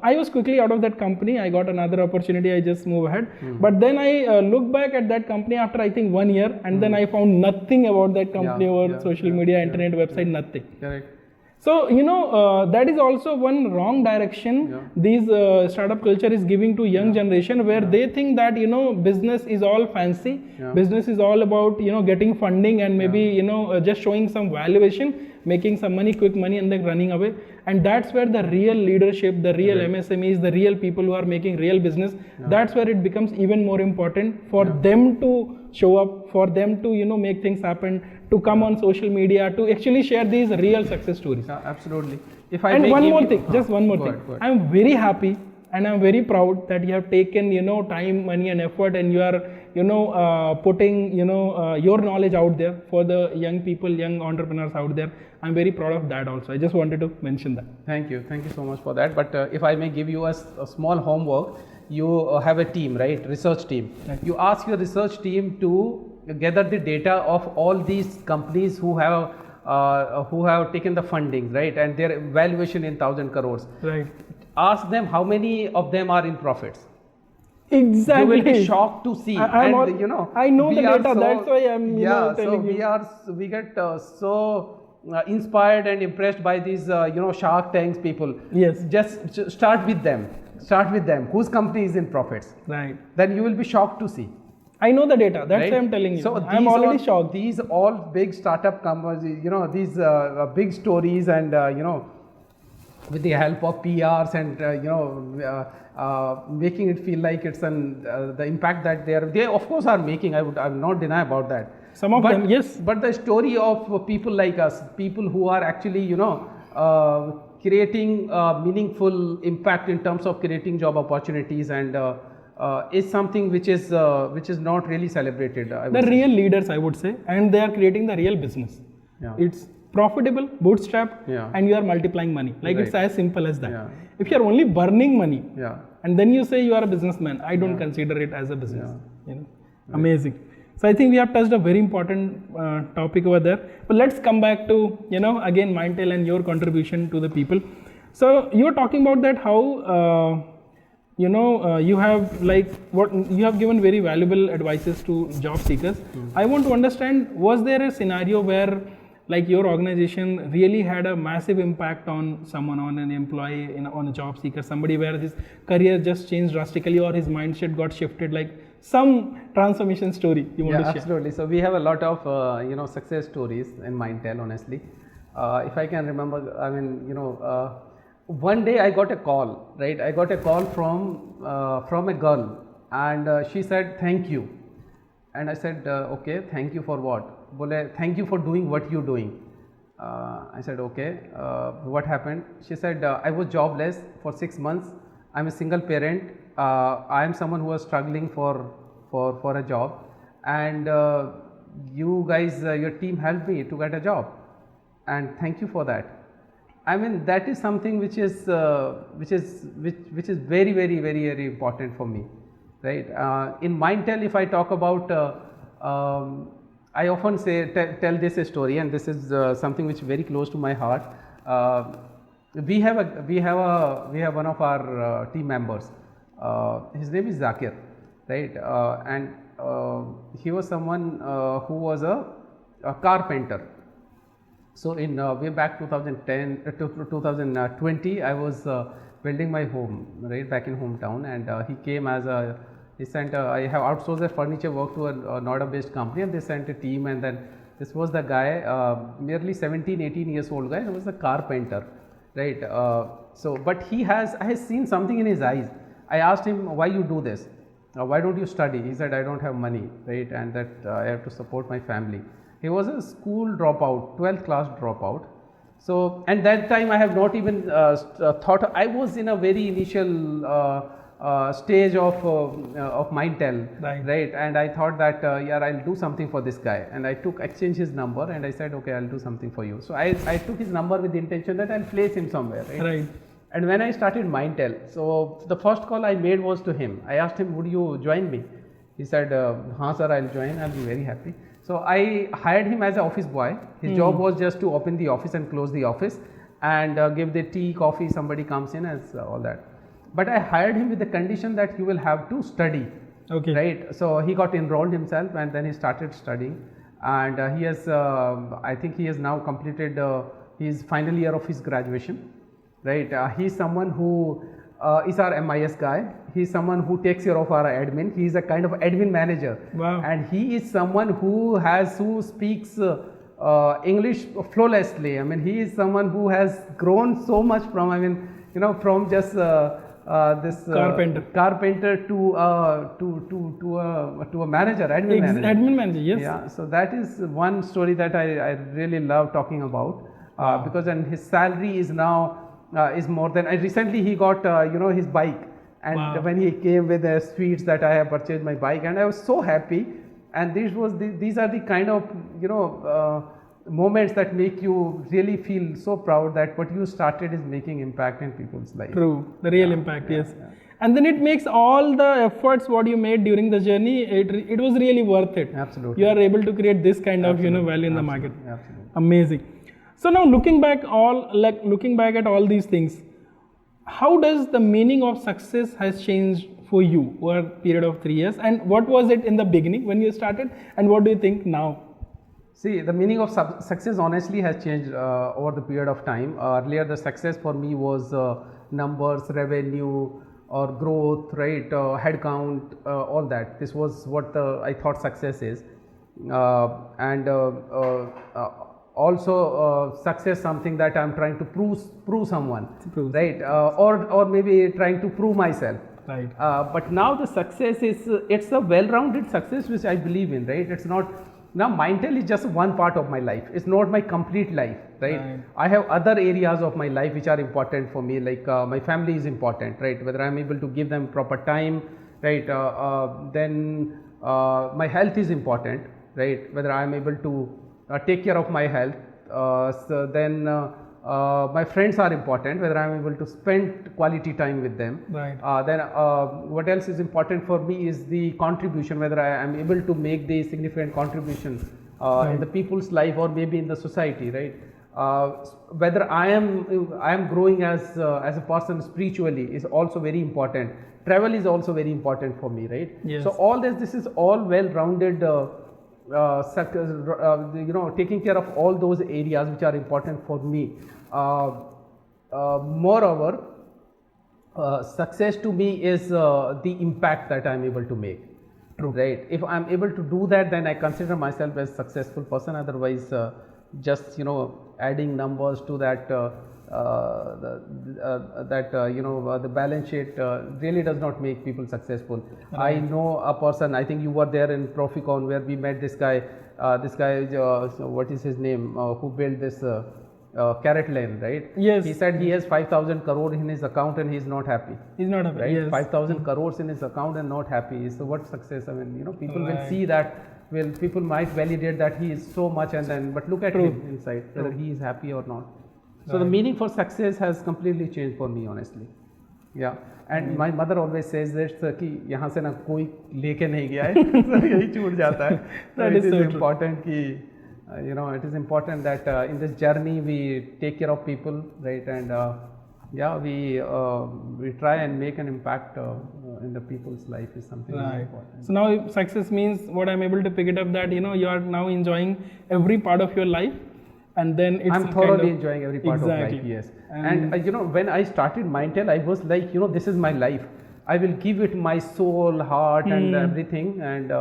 I was quickly out of that company. I got another opportunity. I just moved ahead. But then I looked back at that company after I think 1 year, and then I found nothing about that company over social media, internet, website, nothing. Correct. So, that is also one wrong direction these startup culture is giving to young generation, where they think that, business is all fancy. Business is all about, getting funding and maybe, just showing some valuation, making some money, quick money, and then running away. And that's where the real leadership, the real MSMEs, the real people who are making real business, that's where it becomes even more important for them to show up, for them to, make things happen, to come on social media, to actually share these real success stories. Absolutely. And one more thing, just one more thing. I'm very happy and I'm very proud that you have taken, time, money and effort, and you are, putting, your knowledge out there for the young people, young entrepreneurs out there. I'm very proud of that also. I just wanted to mention that. Thank you so much for that. But if I may give you a small homework, you have a team, right? Research team. You ask your research team to gather the data of all these companies who have taken the funding, right? And their valuation in 1,000 crores. Right. Ask them how many of them are in profits. Exactly. You will be shocked to see. I know the data. That's why I'm telling you. We get so inspired and impressed by these Shark Tanks people. Yes. Just start with them. Whose company is in profits? Right. Then you will be shocked to see. I know the data. That's why I'm telling you. So I'm already shocked. These all big startup companies, these big stories, and with the help of PRs and making it feel like it's the impact that they of course are making. I will not deny about that. Some of them, yes. But the story of people like us, people who are actually creating meaningful impact in terms of creating job opportunities and is something which is not really celebrated. The real leaders, I would say, and they are creating the real business. It's profitable, bootstrap, and you are multiplying money. It's as simple as that. If you are only burning money, and then you say you are a businessman, I don't consider it as a business. Amazing. So I think we have touched a very important topic over there. But let's come back to again Mindtel and your contribution to the people. So you were talking about that how you have given very valuable advices to job seekers. I want to understand, was there a scenario where your organization really had a massive impact on someone, on an employee, on a job seeker, somebody where his career just changed drastically or his mindset got shifted, some transformation story you want to share? Absolutely. So we have a lot of success stories in Mindtel, honestly. If I can remember, one day I got a call, right? I got a call from a girl, and she said, "Thank you." And I said, okay, thank you for what? Bole, thank you for doing what you're doing. I said, okay, what happened? She said, I was jobless for 6 months. I'm a single parent. I am someone who was struggling for a job, and you guys, your team helped me to get a job, and thank you for that. I mean, that is something which is very, very, very, very important for me, right? In Mindtel, if I talk about, I often say tell this story, and this is something which is very close to my heart. We have one of our team members. His name is Zakir, right? And he was someone who was a carpenter. So in way back 2010 to 2020, I was building my home right back in hometown, and he came as a he sent I have outsourced the furniture work to a Noida-based company, and they sent a team, and then this was the guy, nearly 17-18 years old guy, and was a carpenter, right? So, but I have seen something in his eyes. I asked him, why you do this? Why don't you study? He said, I don't have money, right? And that I have to support my family. He was a school dropout, 12th class dropout. So, and that time I have not even thought. I was in a very initial stage of Mindtel, right? And I thought that yeah, I'll do something for this guy. And I exchanged his number, and I said, okay, I'll do something for you. So I took his number with the intention that I'll place him somewhere, right? And when I started Mindtel, so the first call I made was to him. I asked him, would you join me? He said, हाँ sir, I'll join. I'll be very happy. So I hired him as an office boy. His job was just to open the office and close the office, and give the tea, coffee, somebody comes in, as all that. But I hired him with the condition that he will have to study. Okay. Right. So he got enrolled himself, and then he started studying, and he has, I think he has now completed his final year of his graduation. Right. He's someone who is our MIS guy. He's someone who takes care of our admin. He's a kind of admin manager. Wow. And he is someone who speaks English flawlessly. I mean, he is someone who has grown so much from, I mean, you know, from just this carpenter to a manager, admin manager. Admin manager, yes. Yeah. So that is one story that I really love talking about, because and his salary is now is more than. And recently he got you know, his bike, and when he came with the sweets that I have purchased my bike, and I was so happy. And these are the kind of, you know, moments that make you really feel so proud that what you started is making impact in people's life. True, the real impact, yes. Yeah. And then it makes all the efforts what you made during the journey, it was really worth it. Absolutely. You are able to create this kind of, you know, value in the market. Absolutely. Amazing. So now looking back at all these things, how does the meaning of success has changed for you over a period of 3 years, and what was it in the beginning when you started, and what do you think now? See, the meaning of success honestly has changed over the period of time. Earlier, the success for me was numbers, revenue, or growth, right? Headcount, all that. This was what I thought success is, and also success something that I'm trying to prove someone, right? Or maybe trying to prove myself. Right. But now the success is, it's a well-rounded success which I believe in, right? It's not, now Mindtel is just one part of my life. It's not my complete life, right? I have other areas of my life which are important for me, like my family is important, right? Whether I'm able to give them proper time, right? Then my health is important, right? Whether I'm able to take care of my health. So then my friends are important, whether I am able to spend quality time with them. Right. Then what else is important for me is the contribution, whether I am able to make the significant contribution in the people's life or maybe in the society, right? Whether I am growing as a person spiritually is also very important. Travel is also very important for me, right? Yes. So all this is all well-rounded. You know, taking care of all those areas which are important for me. Moreover, success to me is the impact that I am able to make. True. Right. If I am able to do that, then I consider myself as a successful person. Otherwise, just, you know, adding numbers to that the balance sheet really does not make people successful. I know a person, I think you were there in Proficon where we met this guy, so what is his name, who built this Carrot Lane, right? Yes. He said he has 5,000 crore in his account and he's not happy. He's not happy, right? yes. 5,000 crores in his account and not happy. So what success? I mean, people will see that. Well, people might validate that he is so much, and then, but look at him inside, whether he is happy or not. So the meaning for success has completely changed for me, honestly. Yeah. And my mother always says this कि यहाँ से ना कोई लेके नहीं गया है, यही छूट जाता है. So it is important कि it is important that in this journey we take care of people, right? And we try and make an impact in the people's life is something very important. So now success means, what I'm able to pick it up, that you are now enjoying every part of your life, and then it's I'm thoroughly enjoying every part of life. Yes. And when I started Mindtel, I was like, this is my life. I will give it my soul, heart, and everything, and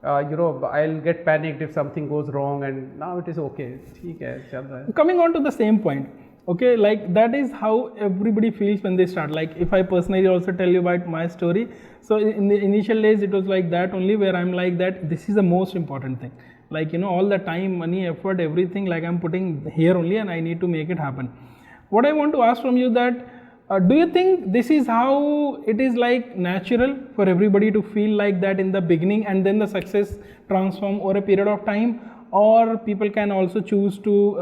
I'll get panicked if something goes wrong, and now it is okay. ठीक है, चल रहा है. Coming on to the same point, okay, like that is how everybody feels when they start. Like if I personally also tell you about my story, so in the initial days it was like that only, where I'm like that this is the most important thing. Like all the time, money, effort, everything, like I'm putting here only, and I need to make it happen. What I want to ask from you that, do you think this is how it is, like natural for everybody to feel like that in the beginning, and then the success transform over a period of time? Or people can also choose to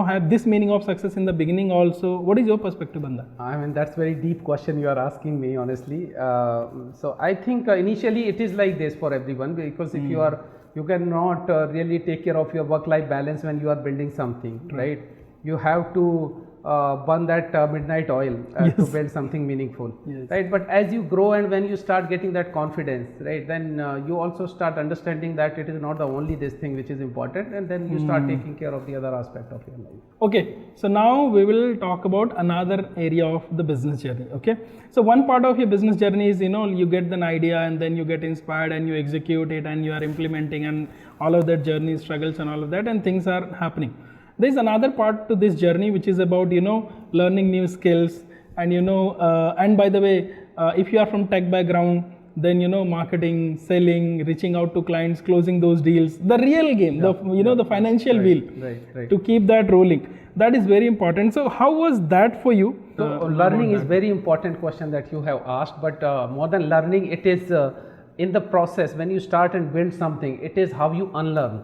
have this meaning of success in the beginning also? What is your perspective on that? I mean, that's very deep question you are asking me, honestly. So I think initially it is like this for everyone, because if you cannot really take care of your work-life balance when you are building something, right? You have to burn that midnight oil to build something meaningful, right? But as you grow and when you start getting that confidence, right, then you also start understanding that it is not the only this thing which is important, and then you start taking care of the other aspect of your life. Okay, so now we will talk about another area of the business journey. Okay, so one part of your business journey is you get an idea, and then you get inspired and you execute it, and you are implementing, and all of that journey, struggles and all of that, and things are happening. There is another part to this journey which is about learning new skills, and and by the way, if you are from tech background, then marketing, selling, reaching out to clients, closing those deals, the real game, the financial wheel, to keep that rolling, that is very important. So how was that for you? So learning is very important question that you have asked, but more than learning, it is in the process when you start and build something, it is how you unlearn.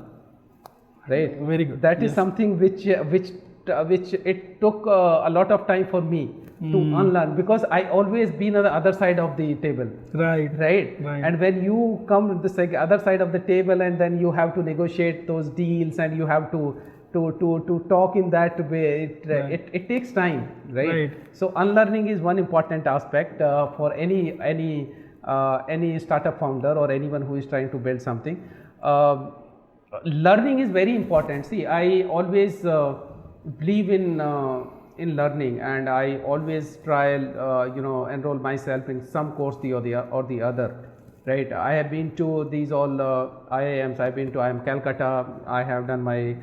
Right, very good. That is something which it took a lot of time for me to unlearn, because I always been on the other side of the table. Right. And when you come to the other side of the table, and then you have to negotiate those deals, and you have to talk in that way, it takes time, right? So unlearning is one important aspect for any startup founder or anyone who is trying to build something. Learning is very important. See, I always believe in learning, and I always try enroll myself in some course or the other. Right. I have been to these all IIMs. I am Calcutta. I have done my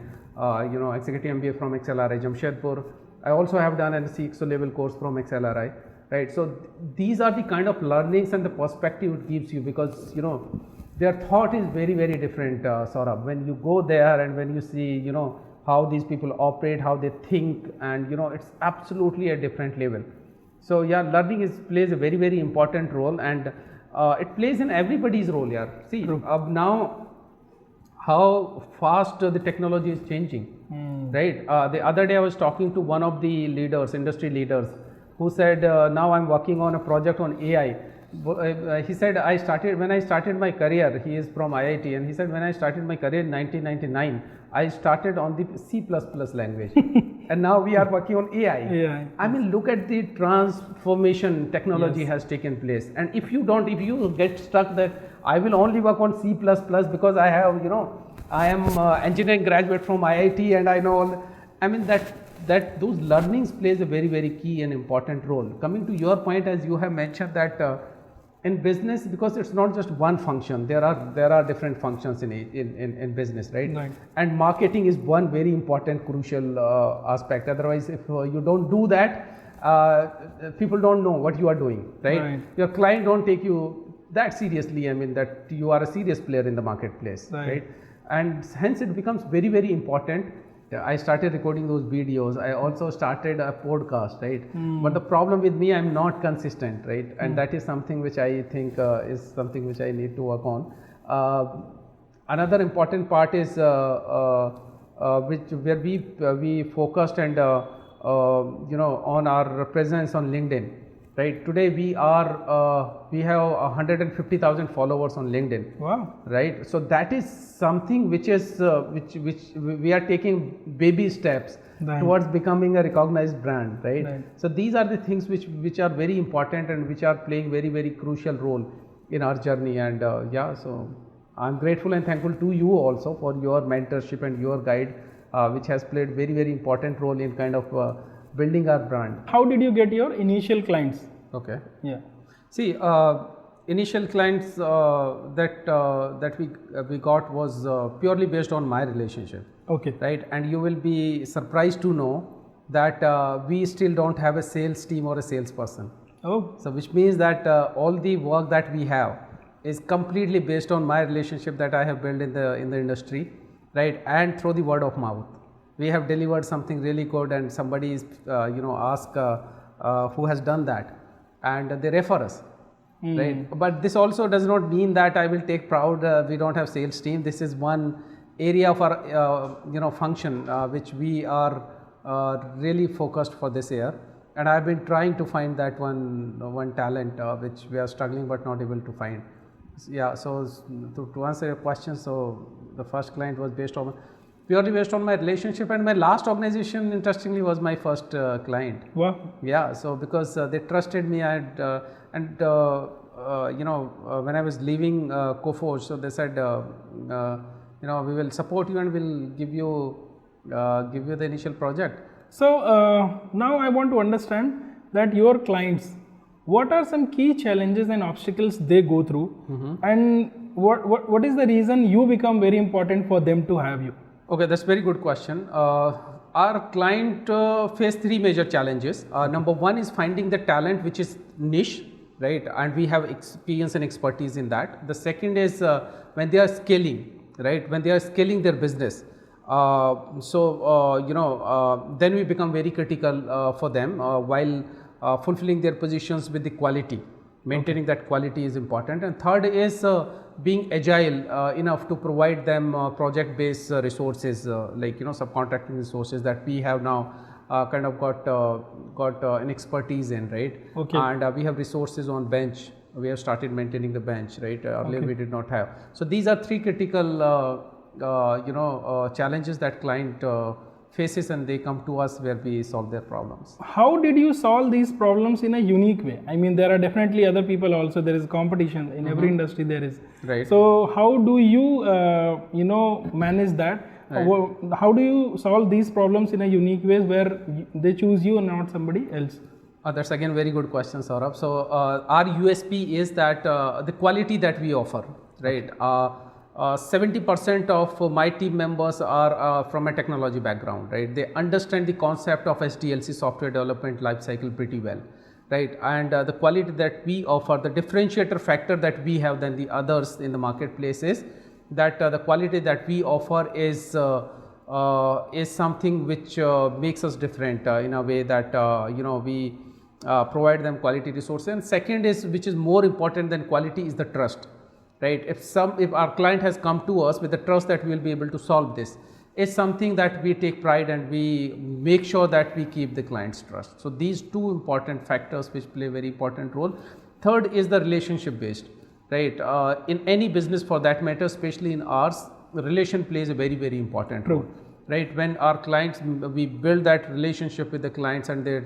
executive MBA from XLRI Jamshedpur. I also have done a CXO level course from XLRI. Right. So these are the kind of learnings and the perspective it gives you, because their thought is very, very different, Saurabh. When you go there and when you see, how these people operate, how they think, and it's absolutely a different level. So yeah, learning plays a very, very important role, and it plays in everybody's role. Yeah. See, now how fast the technology is changing, right? The other day I was talking to one of the leaders, industry leaders, who said, now I'm working on a project on AI. He said, when I started my career, he is from IIT, and he said, when I started my career in 1999, I started on the C++ language, and now we are working on AI. I mean, look at the transformation technology has taken place. And if you get stuck that I will only work on C++ because I have, I am engineering graduate from IIT, and I know I mean that those learnings plays a very, very key and important role. Coming to your point, as you have mentioned that in business, because it's not just one function, there are different functions in business, right? And marketing is one very important crucial aspect. Otherwise, if you don't do that, people don't know what you are doing, right? Your client don't take you that seriously. I mean, that you are a serious player in the marketplace, right? And hence it becomes very, very important. I started recording those videos. I also started a podcast, right? But the problem with me, I'm not consistent, right? And that is something which I think is something which I need to work on. Another important part is where we focused and on our presence on LinkedIn, right? Today we have 150,000 followers on LinkedIn. Wow! Right. So that is something which is which we are taking baby steps towards becoming a recognized brand, right? So these are the things which are very important and which are playing very, very crucial role in our journey. And so I'm grateful and thankful to you also for your mentorship and your guide, which has played very, very important role in kind of building our brand. How did you get your initial clients? Okay. Yeah. See, initial clients that we got was purely based on my relationship. Okay. Right. And you will be surprised to know that we still don't have a sales team or a salesperson. Oh. So which means that all the work that we have is completely based on my relationship that I have built in the industry, right? And through the word of mouth. We have delivered something really good, and somebody is ask who has done that, and they refer us, right? But this also does not mean that I will take proud we don't have sales team. This is one area of our function which we are really focused for this year, and I have been trying to find that one talent which we are struggling but not able to find. Yeah. So to answer your question, so the first client was purely based on my relationship, and my last organization, interestingly, was my first client. Wow. Yeah. So because they trusted me, when I was leaving Coforge, so they said, we will support you and we'll give you the initial project. So now I want to understand that your clients, what are some key challenges and obstacles they go through, and what is the reason you become very important for them to have you? Okay, that's a very good question. Our client face three major challenges. Number one is finding the talent which is niche, right? And we have experience and expertise in that. The second is when they are scaling, right? When they are scaling their business. Then we become very critical for them while fulfilling their positions with the quality. Maintaining that quality is important. And third is being agile enough to provide them project-based resources like subcontracting resources that we have now kind of got an expertise in, right? Okay. And we have resources on bench. We have started maintaining the bench, right? Earlier we did not have. So these are three critical challenges that client faces, and they come to us where we solve their problems. How did you solve these problems in a unique way? I mean, there are definitely other people also. There is competition in every industry. There is. Right. So how do you manage that? Right. How do you solve these problems in a unique way where they choose you and not somebody else? That's again very good question, Saurabh. So our USP is that the quality that we offer, right? 70% of my team members are from a technology background, right? They understand the concept of SDLC, software development lifecycle, pretty well, right? And the quality that we offer, the differentiator factor that we have than the others in the marketplace is that the quality that we offer is something which makes us different in a way that we provide them quality resources. And second is, which is more important than quality, is the trust. Right? If our client has come to us with the trust that we will be able to solve this, is something that we take pride, and we make sure that we keep the client's trust. So these two important factors which play a very important role. Third is the relationship based, right? In any business for that matter, especially in ours, relation plays a very, very important role, right? When our clients, we build that relationship with the clients, and they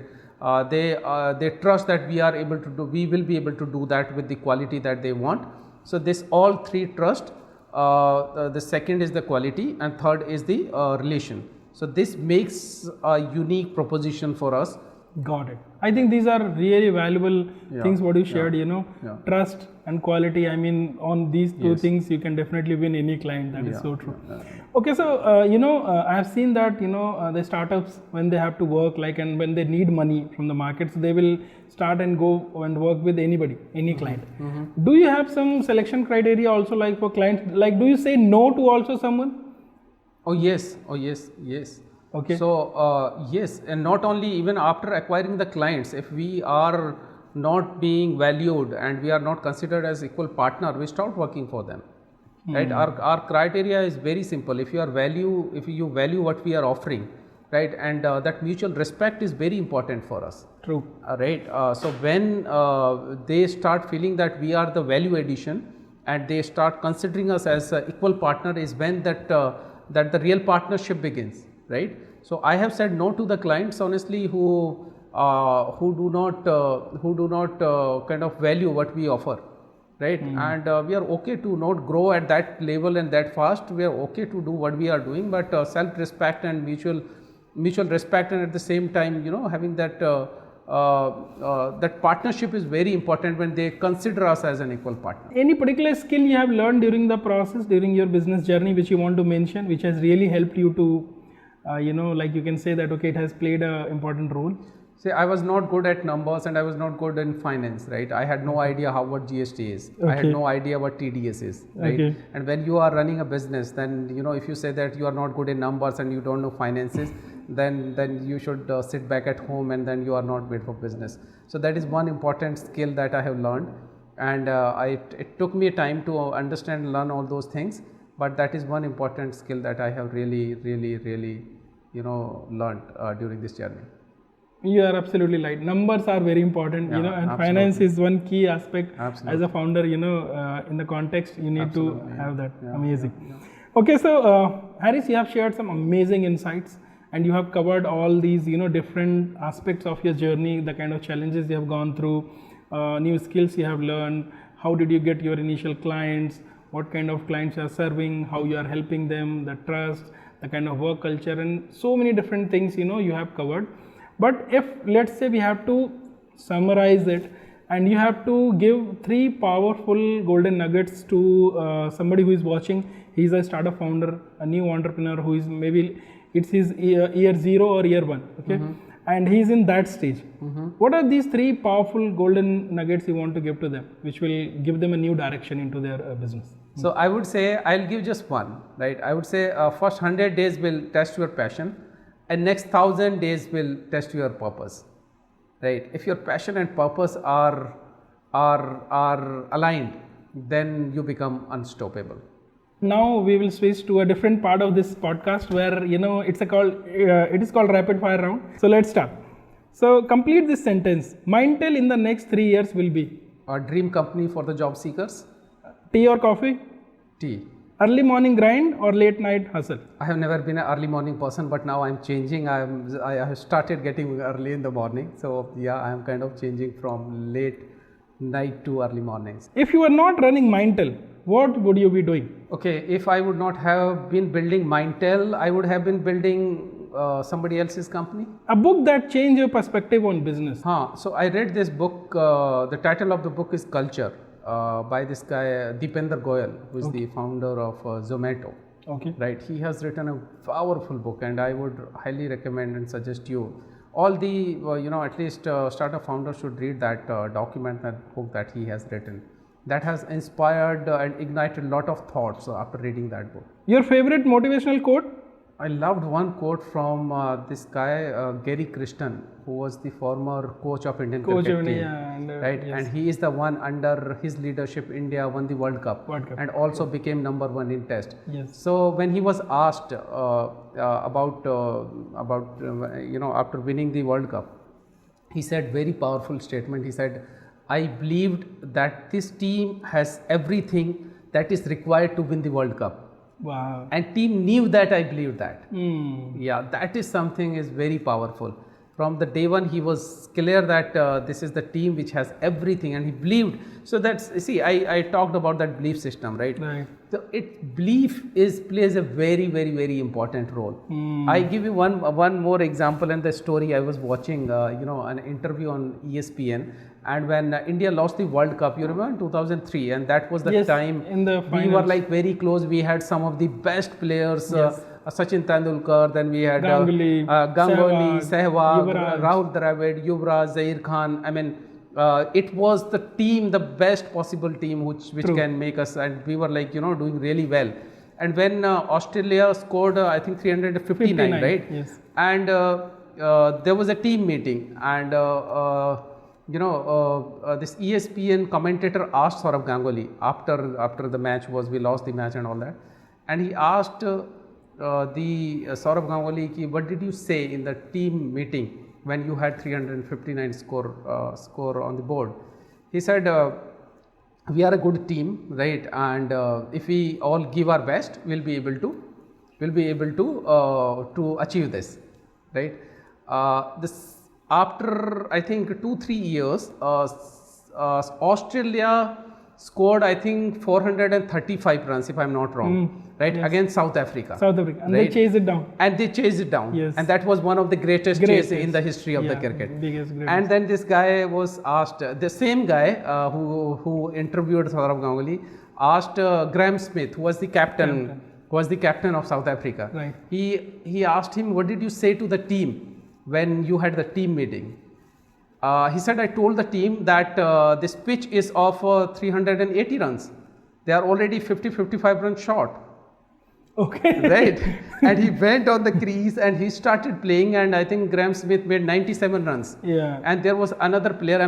trust that we will be able to do that with the quality that they want. So this all three trust, the second is the quality, and third is the relation. So this makes a unique proposition for us Got it. I think these are really valuable things what you shared, trust and quality. I mean, on these two things, you can definitely win any client. That is so true. Okay, so, I have seen that, the startups, when they have to work, and when they need money from the markets, they will start and go and work with anybody, any client. Do you have some selection criteria also, like for clients? Like, do you say no to also someone? Oh yes. Okay. So yes, and not only even after acquiring the clients, if we are not being valued and we are not considered as equal partner, we stop working for them. Right? Our criteria is very simple. If you value what we are offering, right, and that mutual respect is very important for us. True. Right. So when they start feeling that we are the value addition and they start considering us as an equal partner, is when that the real partnership begins. Right. So I have said no to the clients, honestly, who do not kind of value what we offer. Right. And we are okay to not grow at that level and that fast. We are okay to do what we are doing, but self-respect and mutual respect, and at the same time, having that that partnership is very important when they consider us as an equal partner. Any particular skill you have learned during the process, during your business journey, which you want to mention, which has really helped you to, like you can say that, okay, it has played an important role? See, I was not good at numbers and I was not good in finance, right? I had no idea what GST is. I had no idea what TDS is, right? And when you are running a business, then, if you say that you are not good in numbers and you don't know finances, then you should sit back at home, and then you are not made for business. So that is one important skill that I have learned, and it took me time to understand and learn all those things, but that is one important skill that I have really learned during this journey. You are absolutely right. Numbers are very important, and absolutely. Finance is one key aspect. Absolutely. As a founder, in the context, you need to have that. Amazing. Okay, so Harris, you have shared some amazing insights, and you have covered all these, different aspects of your journey, the kind of challenges you have gone through, new skills you have learned, how did you get your initial clients, what kind of clients you are serving, how you are helping them, the trust, the kind of work culture, and so many different things, you have covered. But if, let's say, we have to summarize it, and you have to give 3 powerful golden nuggets to somebody who is watching, he's a startup founder, a new entrepreneur who is maybe it's his year 0 or year 1, okay, and he's in that stage. What are these 3 powerful golden nuggets you want to give to them, which will give them a new direction into their business? So I would say, I'll give just one, right? I would say first 100 days will test your passion, and next 1000 days will test your purpose, right? If your passion and purpose are aligned, then you become unstoppable. Now we will switch to a different part of this podcast where, it is called rapid fire round. So let's start. So complete this sentence. Mindtel in the next 3 years will be a dream company for the job seekers. Tea or coffee? Tea. Early morning grind or late night hustle? I have never been an early morning person, but now I'm changing. I have started getting early in the morning. So yeah, I am kind of changing from late night to early mornings. If you were not running Mindtel, what would you be doing? Okay, if I would not have been building Mindtel, I would have been building somebody else's company. A book that changed your perspective on business. So I read this book. The title of the book is Culture, by this guy Deepinder Goyal, who is the founder of Zomato. Okay. Right. He has written a powerful book, and I would highly recommend and suggest you all the at least startup founders should read that document, that book that he has written. That has inspired and ignited a lot of thoughts after reading that book. Your favorite motivational quote? I loved one quote from this guy, Gary Krishnan, who was the former coach of Indian cricket team. Right? Yes. And he is the one, under his leadership, India won the World Cup. And also became number 1 in Test. Yes. So when he was asked about after winning the World Cup, he said very powerful statement. He said, I believed that this team has everything that is required to win the World Cup. Wow. And team knew that I believed that. Yeah, that is something is very powerful. From the day one, he was clear that this is the team which has everything, and he believed. So that's, see, I talked about that belief system, right? Right. So belief plays a very, very, very important role. I give you one more example and the story. I was watching, an interview on ESPN, and when India lost the World Cup, you remember in 2003, and that was the Yes, time in the we were finals. like very close. We had some of the best players. Yes. Sachin Tendulkar, then we had Ganguly, Sehwag, Yuvraj. Rahul Dravid, Yuvraj, Zair Khan. I mean, it was the team, the best possible team which True. can make us, and we were like, doing really well. And when Australia scored, I think 359, 59, right? yes. And there was a team meeting, and this ESPN commentator asked Saurabh Ganguly after the match we lost the match and all that, and he asked the Saurabh Ganguly ki, what did you say in the team meeting when you had 359 score on the board? He said, we are a good team, right? And if we all give our best, we'll be able to achieve this, right? After I think 2-3 years, Australia scored I think 435 runs, if I'm not wrong, right? Yes. Against South Africa. And right? they chased it down. And they chased it down. Yes. And that was one of the greatest chases in the history of the cricket. Biggest, and then this guy was asked, the same guy who interviewed Saurabh Ganguly, asked Graham Smith, who was the captain of South Africa. Right. He asked him, what did you say to the team when you had the team meeting? He said, I told the team that this pitch is of 380 runs. They are already 50-55 runs short. Okay. Right. And he went on the crease and he started playing, and I think Graham Smith made 97 runs. Yeah. And there was another player,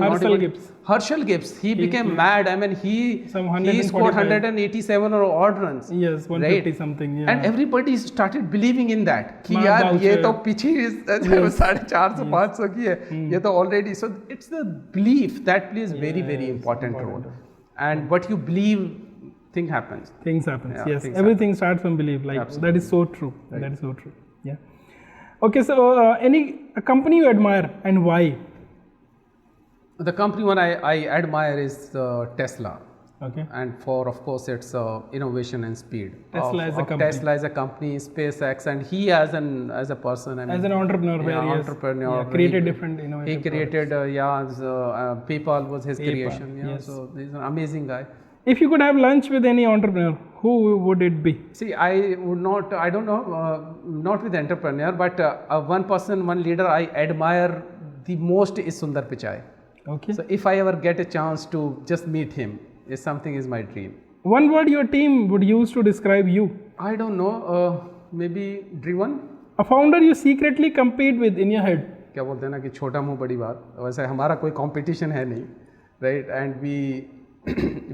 Herschel Gibbs. He became mad. I mean, he scored 187 or odd runs. Yes, 150 something. Yeah. And everybody started believing in that. कि Mark यार Boucher. ये तो पीछे 450-500 की है. ये तो already. So it's the belief that plays very, very important role. And what you believe, things happen. Yeah, yes, things everything starts from belief. Like Absolutely. that is so true. Right. That is so true. Yeah. Okay, so a company you admire and why? The company one I admire is Tesla. Okay. And of course, it's innovation and speed. Tesla is a company. Tesla is a company, SpaceX, and he as a person, I mean, As an entrepreneur, entrepreneur, created different innovative He created, PayPal was his creation. Yeah, yes. so he's an amazing guy. If you could have lunch with any entrepreneur, who would it be? See, I don't know, not with entrepreneur, but one leader I admire the most is Sundar Pichai. Okay. So if I ever get a chance to just meet him, is my dream. One word your team would use to describe you. I don't know, maybe driven. A founder you secretly compete with in your head. क्या बोलते हैं ना कि छोटा मुंह बड़ी बात. वैसे हमारा कोई competition है नहीं, right? And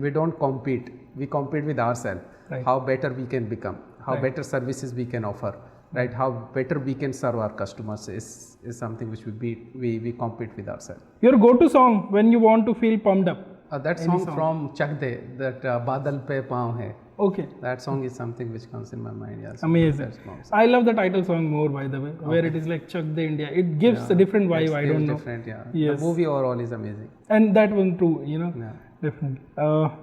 we don't compete. We compete with ourselves. Right. How better we can become, how Right. better services we can offer, right? How better we can serve our customers is something which we compete with ourselves. Your go-to song when you want to feel pumped up. That song from Chak De, that Badal Pe Paam Hai. Okay. That song is something which comes in my mind. Yes. Amazing. I love the title song more, by the way, where it is like Chak De India. It gives a different vibe. I don't know. Different, yeah. Yes. The movie overall is amazing. And that one too, Yeah. Definitely.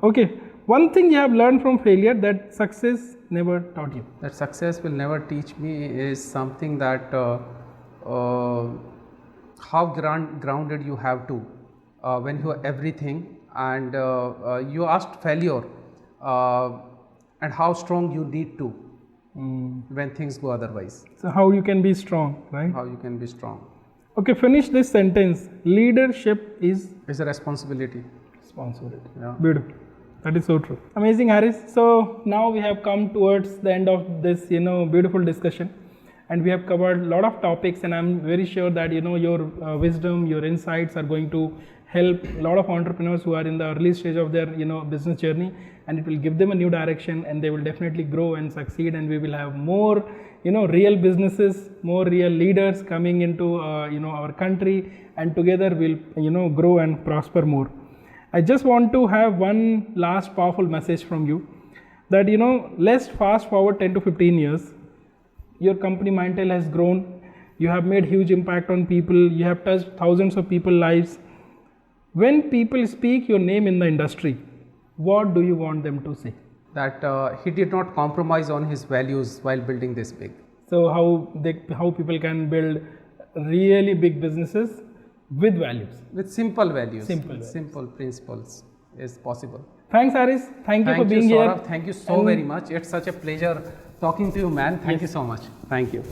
Okay. One thing you have learned from failure that success never taught you. That success will never teach me is something that how grounded you have to when you are everything, and you asked failure, and how strong you need to when things go otherwise. So how you can be strong, right? How you can be strong. Okay, finish this sentence. Leadership is It's a responsibility. responsibility. Yeah. Beautiful. That is so true. Amazing, Harris. So now we have come towards the end of this, beautiful discussion, and we have covered a lot of topics. And I'm very sure that your wisdom, your insights are going to help a lot of entrepreneurs who are in the early stage of their business journey, and it will give them a new direction, and they will definitely grow and succeed. And we will have more, real businesses, more real leaders coming into our country, and together we'll grow and prosper more. I just want to have one last powerful message from you that, let's fast forward 10 to 15 years. Your company Mindtel has grown. you have made huge impact on people, you have touched thousands of people's lives. When people speak your name in the industry, what do you want them to say? That he did not compromise on his values while building this big. So how people can build really big businesses with values. With simple values, Simple values. simple principles is possible. Thanks, Haris. Thank you for being Saurabh. here. Thank you so very much. It's such a pleasure talking to you, man. Thank you so much. Thank you.